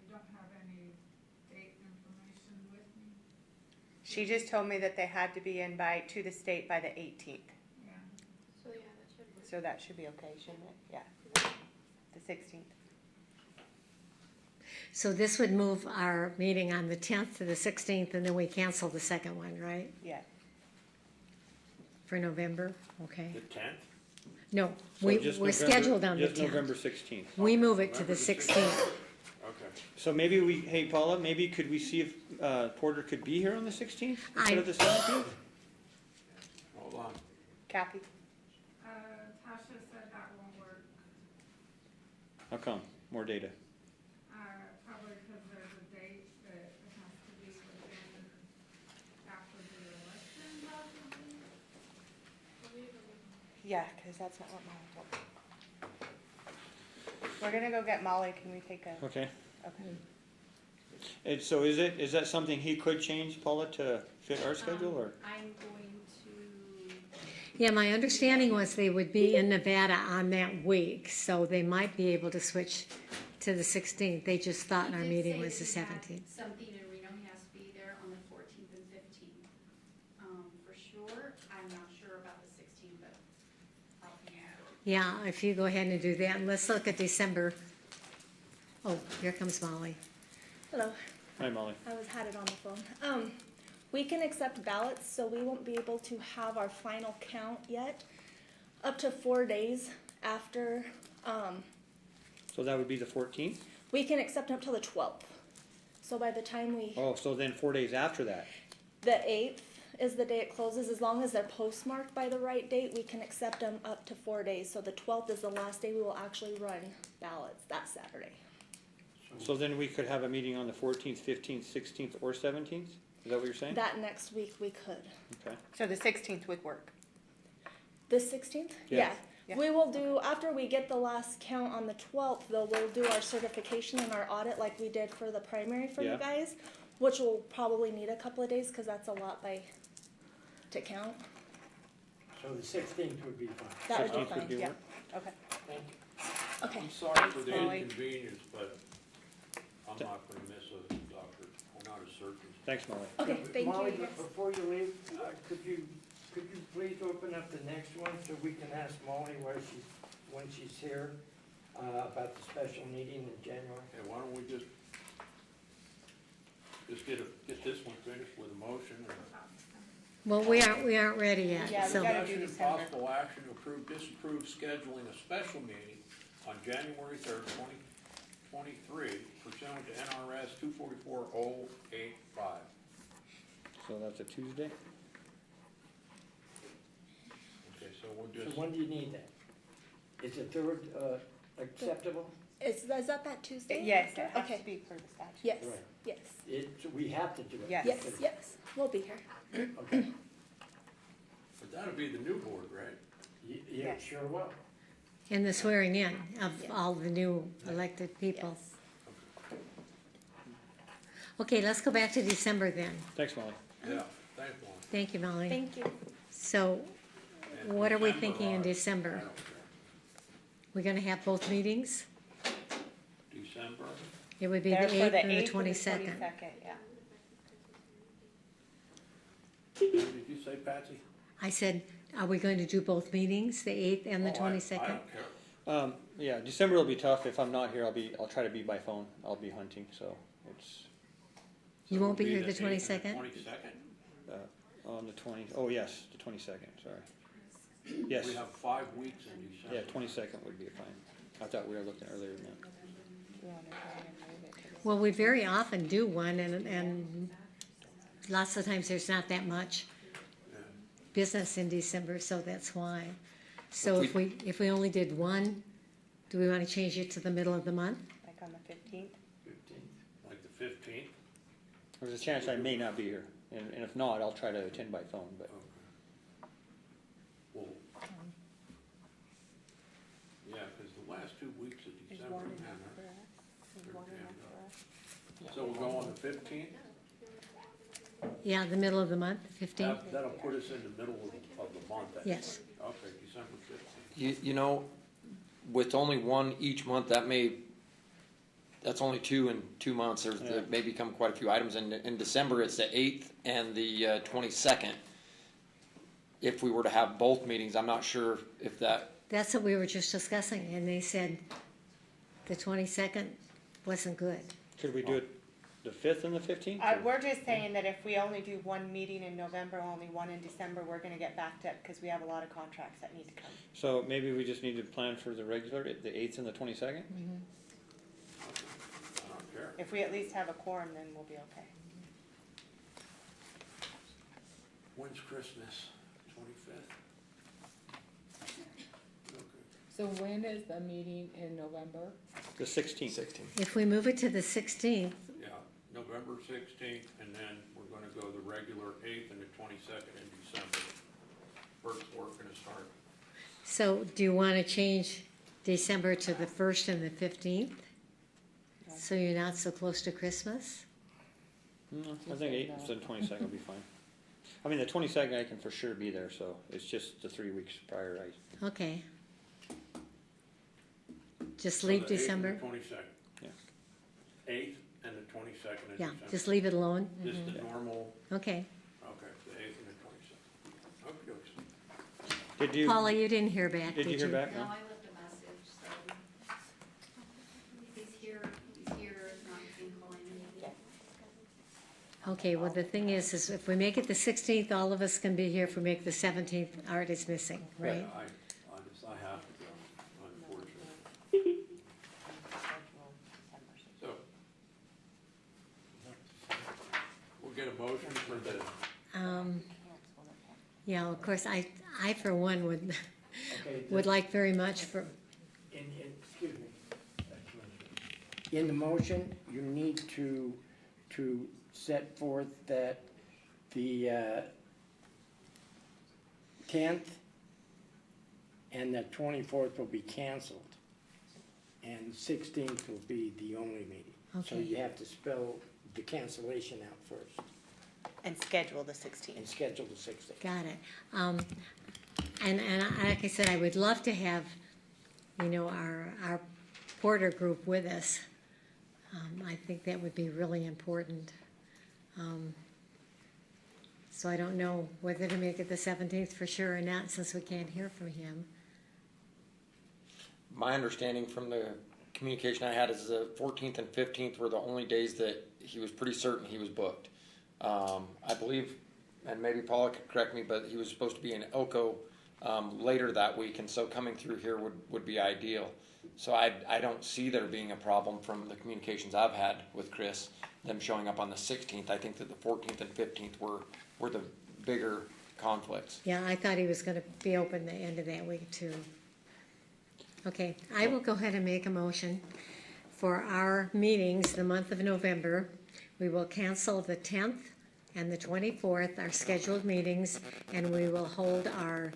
don't have any date information with me, She just told me that they had to be in to the state by the 18th. yeah. So yeah, that should work. So that should be okay, shouldn't it? Yeah. The 16th. So this would move our meeting on the 10th to the 16th, and then we cancel the second one, right? Yeah. For November, okay? The 10th? No, So we're just November- scheduled on the Just 10th. November 16th. We move it to the November 16th. Okay. So maybe hey Paula, maybe could we see if Porter could be here on the 16th instead I- of the 17th? Hold on. Kathy? Tasha said that won't work, How come? More data. probably because there's a date that it has to be within after the election, possibly. Yeah, because that's not what Molly told me. We're gonna go get Molly. Can we take a? Okay. Okay. And so is that something he could change, Paula, to fit our schedule, or? I'm going to, Yeah, my understanding was they would be in Nevada on that week, so they might be able to switch to the 16th. They just thought our he did meeting say was the if he had 17th. something in Reno, he has to be there on the 14th and 15th. For sure, I'm not sure about the 16th, but I'll be there. Yeah, if you go ahead and do that, and let's look at December. Oh, here comes Molly. Hello, Hi, Molly. I had it on the phone. We can accept ballots, so we won't be able to have our final count yet, up to 4 days after, So that would be the 14th? we can accept up till the 12th. So by the time Oh, so then 4 days after that. the 8th is the day it closes, as long as they're postmarked by the right date, we can accept them up to 4 days. So the 12th is the last day we will actually run ballots, that Saturday. So then we could have a meeting on the 14th, 15th, 16th, or 17th? Is that what you're saying? That next week we could. Okay. So the 16th would work. The 16th? Yeah. Yeah. We will do, after we get the last count on the 12th, though, we'll do our certification and our audit like we did for the primary for Yeah. you guys, which will probably need a couple of days, because that's a lot to count. So the 16th would be fine. That would be 16th would fine, be yeah. work. Okay. Thank you. Okay. I'm sorry for the Molly. inconvenience, but I'm not gonna miss a doctor. I'm not a surgeon. Thanks, Molly. Okay, thank Molly, you. but before you leave, could you please open up the next one so we can ask Molly when she's here, about the special meeting in January? Okay, why don't we just get this one finished with a motion and Well, we aren't ready yet, Yeah, we so. gotta do discussion and December. possible action to approve, disapprove scheduling a special meeting on January 3rd, 2023 for pursuant to NRS 244-085. So that's a Tuesday? Okay, so we'll So just, when do you need that? Is the third, acceptable? Is that Tuesday? Yes, it has Okay. to be per the statute. Yes, Right. yes, We have to do it. Yes. yes, yes, we'll be here. Okay. but that'll be the new board, right? Yeah, Yes. sure will. And the swearing in of Yeah. all the new elected people. Yes. Okay, let's go back to December then. Thanks, Molly. Yeah, thanks, Lauren. Thank you, Molly. Thank you. So And what are we December, thinking in I December? don't care. We're gonna have both meetings? December, It would be They're the for 8th the and the 8th and the 22nd. 22nd, yeah. what did you say, Patsy? I said, are we going to do both meetings, the 8th and the Oh, I 22nd? don't care. Yeah, December will be tough. If I'm not here, I'll try to be by phone. I'll be hunting, so it's, You So won't be it'll here the 8th and 22nd? 22nd? on the yes, the 22nd, sorry. Yes, We have 5 weeks in December. yeah, 22nd would be fine. I thought we were looking earlier than that. Do you wanna try and move it to the Well, we very often do one and lots of times there's not that much business in December, so that's why. So if we only did one, do we wanna change it to the middle of the month? like on the 15th? 15th, like the 15th? There's a chance I may not be here, and if not, I'll try to attend by phone, but. Well, yeah, because the last 2 weeks of Is December, one man, enough for that- us? Is one enough for us? so we'll go on the 15th? Yeah, the middle of the month, 15th? That'll put us in the middle of the month, I think. Yes. Okay, December 15th. You know, with only one each month, that's only 2 in 2 months. There may become quite a few items. In December, it's the 8th and the 22nd. If we were to have both meetings, I'm not sure if that, That's what we were just discussing, and they said the 22nd wasn't good. Could we do it the 5th and the 15th? We're just saying that if we only do one meeting in November, only one in December, we're gonna get backed up, cause we have a lot of contracts that need to come. So maybe we just need to plan for the regular, the 8th and the 22nd? I don't care. If we at least have a quorum, then we'll be okay. When's Christmas? 25th? Okay. So when is the meeting in November? The 16th. 16th. If we move it to the 16th, Yeah, November 16th, and then we're gonna go the regular 8th and the 22nd in December. Bert's work gonna start. so do you wanna change December to the 1st and the 15th? So you're not so close to Christmas? No, I think 8th and 22nd will be fine. I mean, the 22nd I can for sure be there, so it's just the 3 weeks prior. Okay. Just So leave the 8th and December? the 22nd. Yeah. 8th and the 22nd in Yeah, December. just leave it alone? Just the normal, Okay. okay, the 8th and the 22nd. Okay, Did you, Paula, you didn't hear back, did you hear back? No, No? I left a message, so he's here, if not, he's been calling me. Okay, well, the thing is if we make it the 16th, all of us can be here. If we make the 17th, Art is missing, right? yeah, I have to go, unfortunately. So, we'll get a motion for the, Yeah, of course, I for one would, Okay, would like very much for, excuse me. In the motion, you need to set forth that the 10th and the 24th will be canceled, and 16th will be the only meeting. So Okay. you have to spell the cancellation out first, And schedule the 16th. and schedule the 16th. got it. And like I said, I would love to have, our Porter group with us. I think that would be really important. So I don't know whether to make it the 17th for sure or not, since we can't hear from him. my understanding from the communication I had is the 14th and 15th were the only days that he was pretty certain he was booked. I believe, and maybe Paula could correct me, but he was supposed to be in Elko later that week, and so coming through here would be ideal. So I don't see there being a problem from the communications I've had with Chris, them showing up on the 16th. I think that the 14th and 15th were the bigger conflicts. Yeah, I thought he was gonna be open the end of that week too. Okay, I will go ahead and make a motion for our meetings the month of November. We will cancel the 10th and the 24th, our scheduled meetings, and we will hold our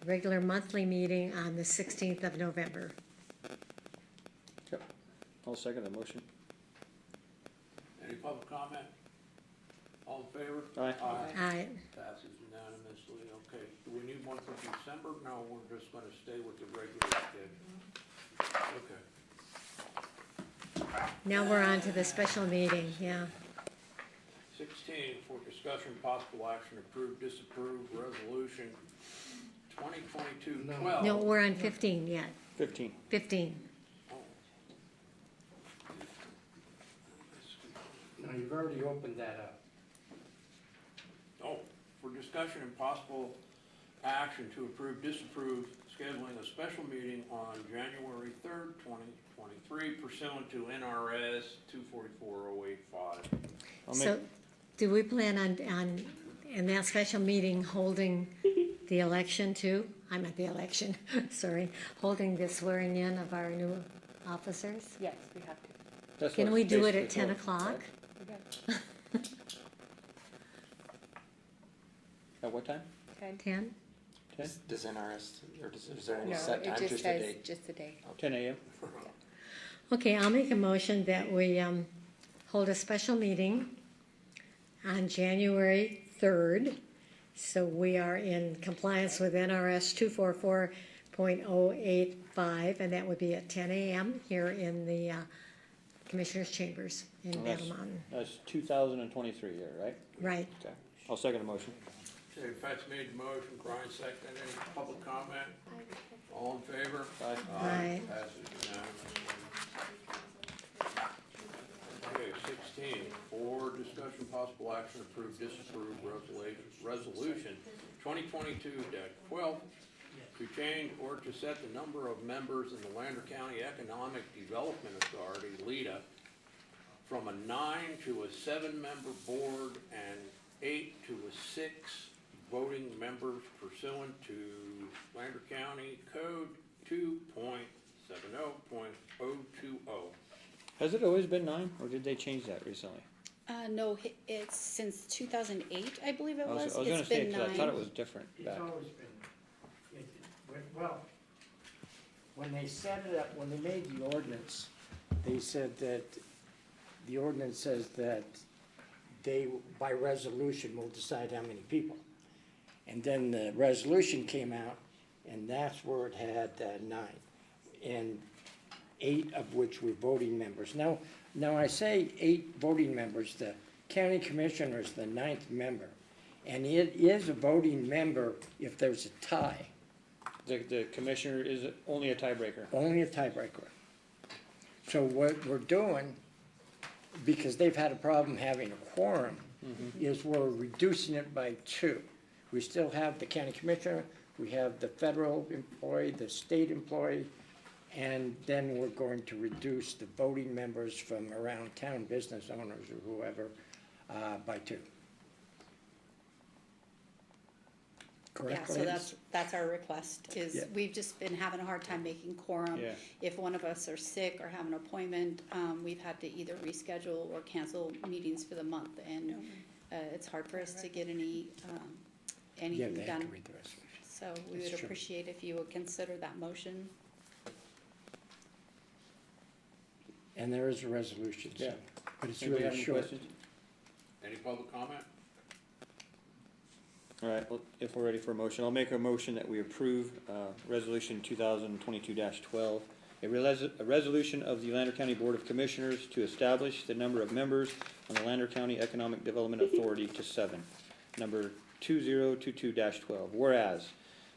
regular monthly meeting on the 16th of November. Yep. I'll second the motion. Any public comment? All in favor? Aye. Aye. Passes unanimously. Okay, do we need one for December? No, we're just gonna stay with the regular schedule. Okay. Now we're on to the special meeting, yeah. 16, for discussion, possible action, approve, disapprove, resolution 2022-12. No, we're on 15 yet, 15. 15. No, you've already opened that up. Oh, for discussion and possible action to approve, disapprove, scheduling a special meeting on January 3rd, 2023 pursuant to NRS 244085. So, do we plan on, in that special meeting, holding the election too? I'm at the election, sorry, holding the swearing in of our new officers? Yes, we have to. That's Can what we it's do it at basically 10 for, o'clock? right? At what time? 10? 10? Does NRS, or is there any No, set it time, just just a says, date? just a day. 10 a.m.? Okay, I'll make a motion that we hold a special meeting on January 3rd. So we are in compliance with NRS 244.085, and that would be at 10 a.m. here in the Commissioners' Chambers in Battle Mountain. That's 2023 here, right? Right. Okay. I'll second the motion. Okay, Fats made the motion, Brian seconded. Any public comment? All in favor? Aye. Aye. Passes unanimously. Okay, 16, for discussion, possible action, approve, disapprove, resolution 2022-12 to change or to set the number of members in the Lander County Economic Development Authority, LEDA, from a 9 to a 7-member board and 8 to a 6 voting members pursuant to Lander County Code 2.70.020. Has it always been 9, or did they change that recently? No, it's since 2008, I believe it I was was. gonna It's say, been 'cause I thought it 9. was different It's back. always been, well, when they set it up, when they made the ordinance, they said that, the ordinance says that they, by resolution, will decide how many people. And then the resolution came out, and that's where it had 9, and 8 of which were voting members. Now I say 8 voting members, the county commissioner is the 9th member, and it is a voting member if there's a tie, The commissioner is only a tiebreaker. only a tiebreaker. So what we're doing, because they've had a problem having a quorum, is we're reducing it by 2. We still have the county commissioner, we have the federal employee, the state employee, and then we're going to reduce the voting members from around town business owners or whoever by 2. Correct? Yeah, so ladies? that's our request, is Yeah. we've just been having a hard time making quorum. Yeah. If one of us are sick or have an appointment, we've had to either reschedule or cancel meetings for the month, and it's hard for us to get Yeah, anything they have to done. read the resolution. So we That's would true. appreciate if you would consider that motion. And there is a resolution, so, Yeah. but it's Anybody have really any short. questions? Any public comment? All right, well, if we're ready for a motion, I'll make a motion that we approve Resolution 2022-12, a resolution of the Lander County Board of Commissioners to establish the number of members on the Lander County Economic Development Authority to 7, number 2022-12. Whereas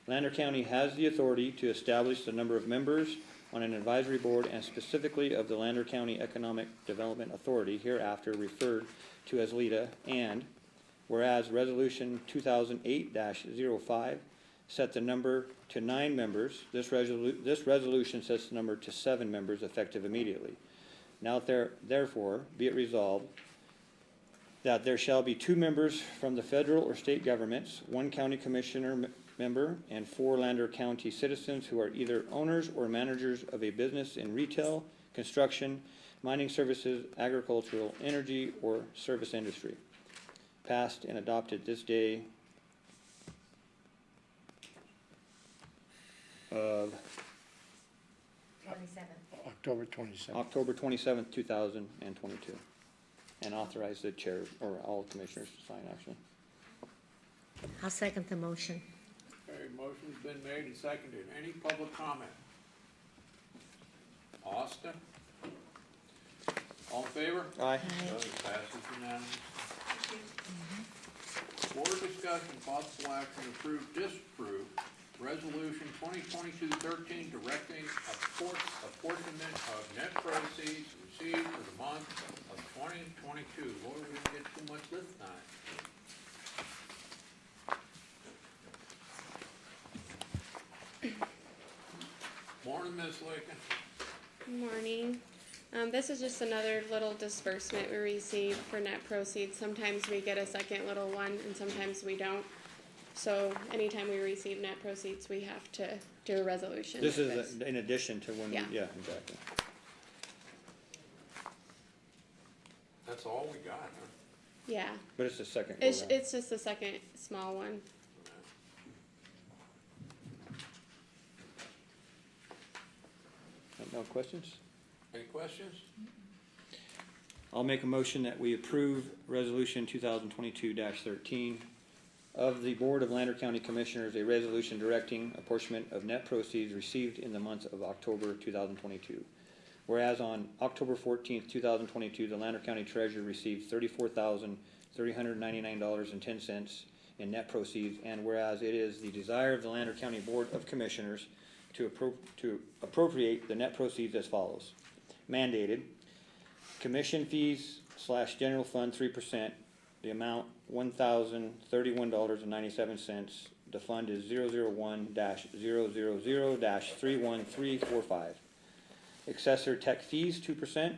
Lander County has the authority to establish the number of members on an advisory board and specifically of the Lander County Economic Development Authority, hereafter referred to as LEDA, and whereas Resolution 2008-05 set the number to 9 members. This resolution sets the number to 7 members effective immediately. Now therefore, be it resolved that there shall be 2 members from the federal or state governments, 1 county commissioner member, and 4 Lander County citizens who are either owners or managers of a business in retail, construction, mining services, agricultural, energy, or service industry. Passed and adopted this day of October 27th. October 27th, 2022. And authorize the chair, or all commissioners to sign, actually. I'll second the motion. Okay, motion's been made and seconded. Any public comment? Austin? All in favor? Aye. Passes unanimously. Board discussion, possible action, approve, disapprove, resolution 2022-13 directing apportionment of net proceeds received for the month of 2022. Lord, we didn't get too much this time. Morning, Ms. Lakin. Morning. This is just another little disbursement we receive for net proceeds. Sometimes we get a second little one and sometimes we don't. So anytime we receive net proceeds, we have to do a resolution. This like is in addition to when, Yeah. yeah, exactly. That's all we got, huh? Yeah, But it's the second it's, go-round. it's just the second small one. No questions? Any questions? I'll make a motion that we approve resolution 2022-13 of the Board of Lander County Commissioners, a resolution directing apportionment of net proceeds received in the month of October 2022. Whereas on October 14th, 2022, the Lander County Treasurer received $34,399.10 in net proceeds, and whereas it is the desire of the Lander County Board of Commissioners to appropriate the net proceeds as follows. Mandated, commission fees / general fund 3%, the amount $1,031.97. The fund is 001-000-31345. Accessor tech fees 2%.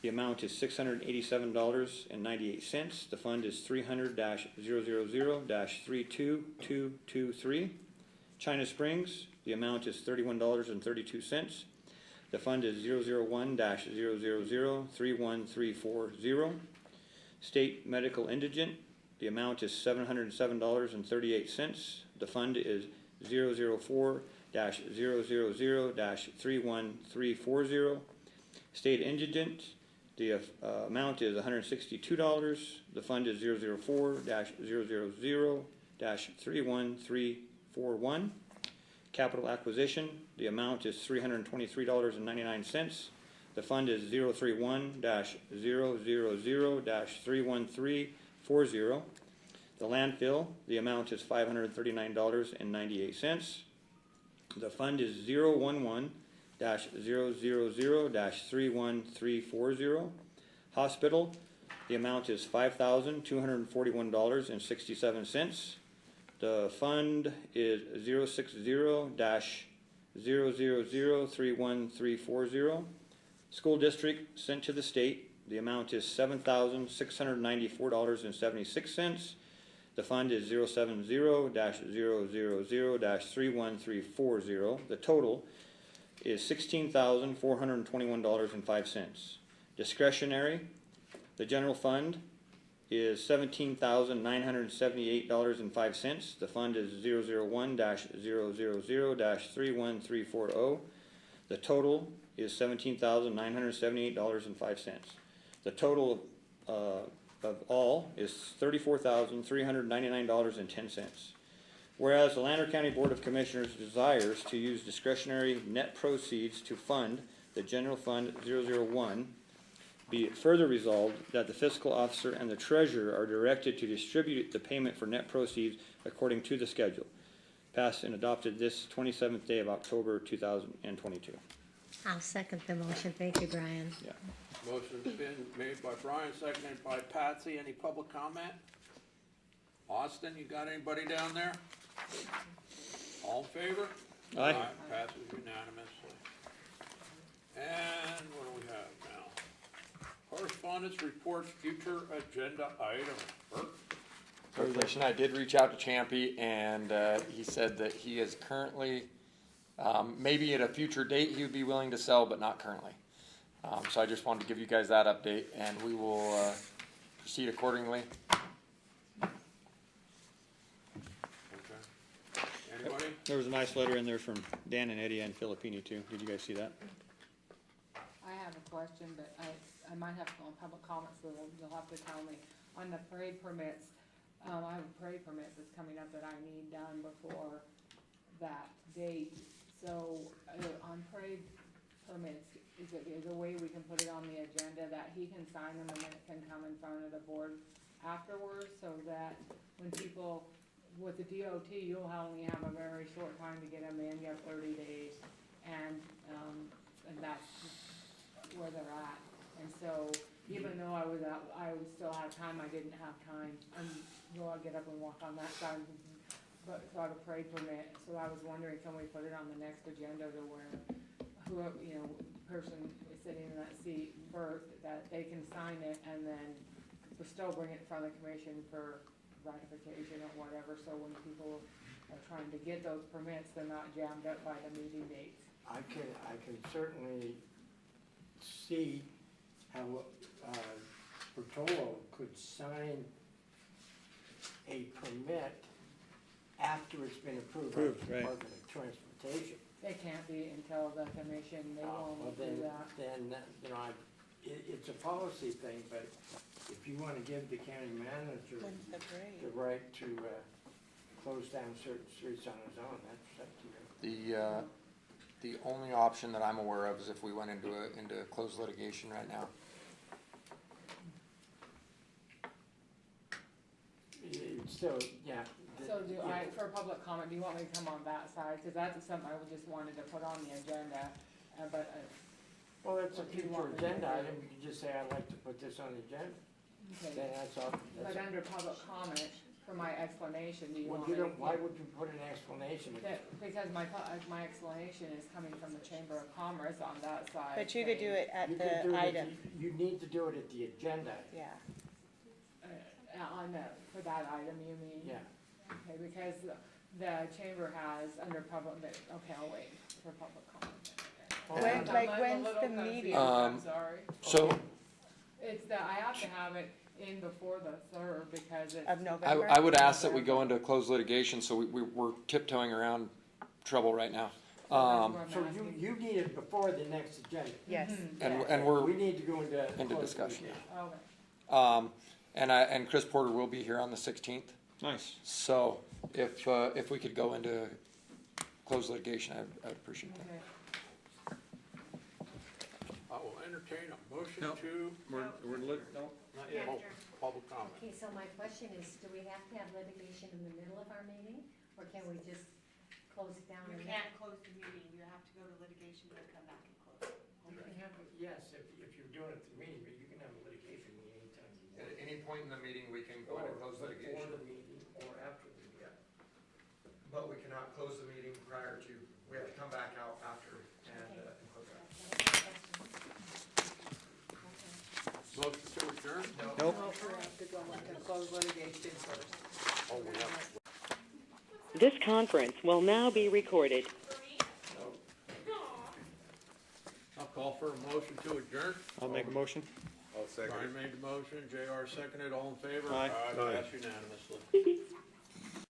The amount is $687.98. The fund is 300-000-32223. China Springs, the amount is $31.32. The fund is 001-000-31340. State Medical Indigent, the amount is $707.38. The fund is 004-000-31340. State Indigent, the amount is $162. The fund is 004-000-31341. Capital Acquisition, the amount is $323.99. The fund is 031-000-31340. The landfill, the amount is $539.98. The fund is 011-000-31340. Hospital, the amount is $5,241.67. The fund is 060-000-31340. School district sent to the state, the amount is $7,694.76. The fund is 070-000-31340. The total is $16,421.05. Discretionary, the general fund is $17,978.05. The fund is 001-000-31340. The total is $17,978.05. The total of all is $34,399.10. Whereas the Lander County Board of Commissioners desires to use discretionary net proceeds to fund the General Fund 001, be it further resolved that the fiscal officer and the treasurer are directed to distribute the payment for net proceeds according to the schedule. Passed and adopted this 27th day of October 2022. I'll second the motion. Thank you, Brian. Yeah. Motion's been made by Brian, seconded by Patsy. Any public comment? Austin, you got anybody down there? All in favor? Aye. Passes unanimously. And what do we have now? Correspondence reports, future agenda items. Bert? Resolution, I did reach out to Champy, and he said that he is currently, maybe at a future date, he would be willing to sell, but not currently. So I just wanted to give you guys that update, and we will proceed accordingly. Okay. Anybody? There was a nice letter in there from Dan and Eddie and Filipini too. Did you guys see that? I have a question, but I might have to go on public comments, so you'll have to tell me. On the parade permits, I have a parade permit that's coming up that I need done before that date. So, on parade permits, is there a way we can put it on the agenda that he can sign them and then it can come in front of the board afterwards, so that when people, with the DOT, you'll only have a very short time to get them in, you have 30 days, and that's where they're at. And so, even though I would still have time, I didn't have time, I'll get up and walk on that side, but, so I have a parade permit, so I was wondering, can we put it on the next agenda to where whoever, person is sitting in that seat first, that they can sign it, and then we'll still bring it in front of the commission for ratification or whatever, so when people are trying to get those permits, they're not jammed up by the meeting dates. I can certainly see how, Bertolo could sign a permit after it's been approved by the Approved, right. Department of Transportation. It can't be until the commission, they Well, won't do that. Then, it's a policy thing, but if you wanna give the county manager When's the parade? the right to, close down certain streets on his own, that's up to you. The only option that I'm aware of is if we went into closed litigation right now. It's still, yeah. So for public comment, do you want me to come on that side? Cause that's something I just wanted to put on the agenda, but, Well, that's a What do you future want me to agenda do? item, you can just say, I'd like to put this on the agenda, okay. then that's all. But under public comment, for my explanation, do you Well, want me to? why would you put an explanation? Because my explanation is coming from the Chamber of Commerce on that side. But you could do it at You could do the it item, You need to do it at the agenda, yeah. For that item, you mean? yeah. Okay, because the chamber has under public, okay, I'll wait for public comment. When's the meeting? I'm sorry. So It's I have to have it in before the 3rd because it's. Of November? I would ask that we go into closed litigation, so we're tiptoeing around trouble right now. So you need it before the next agenda. Yes. And we're We need to go into. closed discussion. Okay. And Chris Porter will be here on the 16th. Nice. So if we could go into closed litigation, I'd appreciate that. Okay. I will entertain a motion No. to, No. not yet, public comment. Okay, so my question is, do we have to have litigation in the middle of our meeting, or can we just close it down? You can't close the meeting, you have to go to litigation, then come back and close. You can have, yes, if you're doing it at the meeting, but you can have a litigation meeting anytime you want. At any point in the meeting, we can Or before the meeting or after the meeting. But we cannot close the meeting prior to, we have to come back out after and close it. Motion to adjourn? Nope. We have to go into closed litigation first. Oh, we have. This conference will now be recorded. I'll call for a motion to adjourn. I'll make a motion. Brian made the motion, JR seconded, all in favor? Aye. Passed unanimously.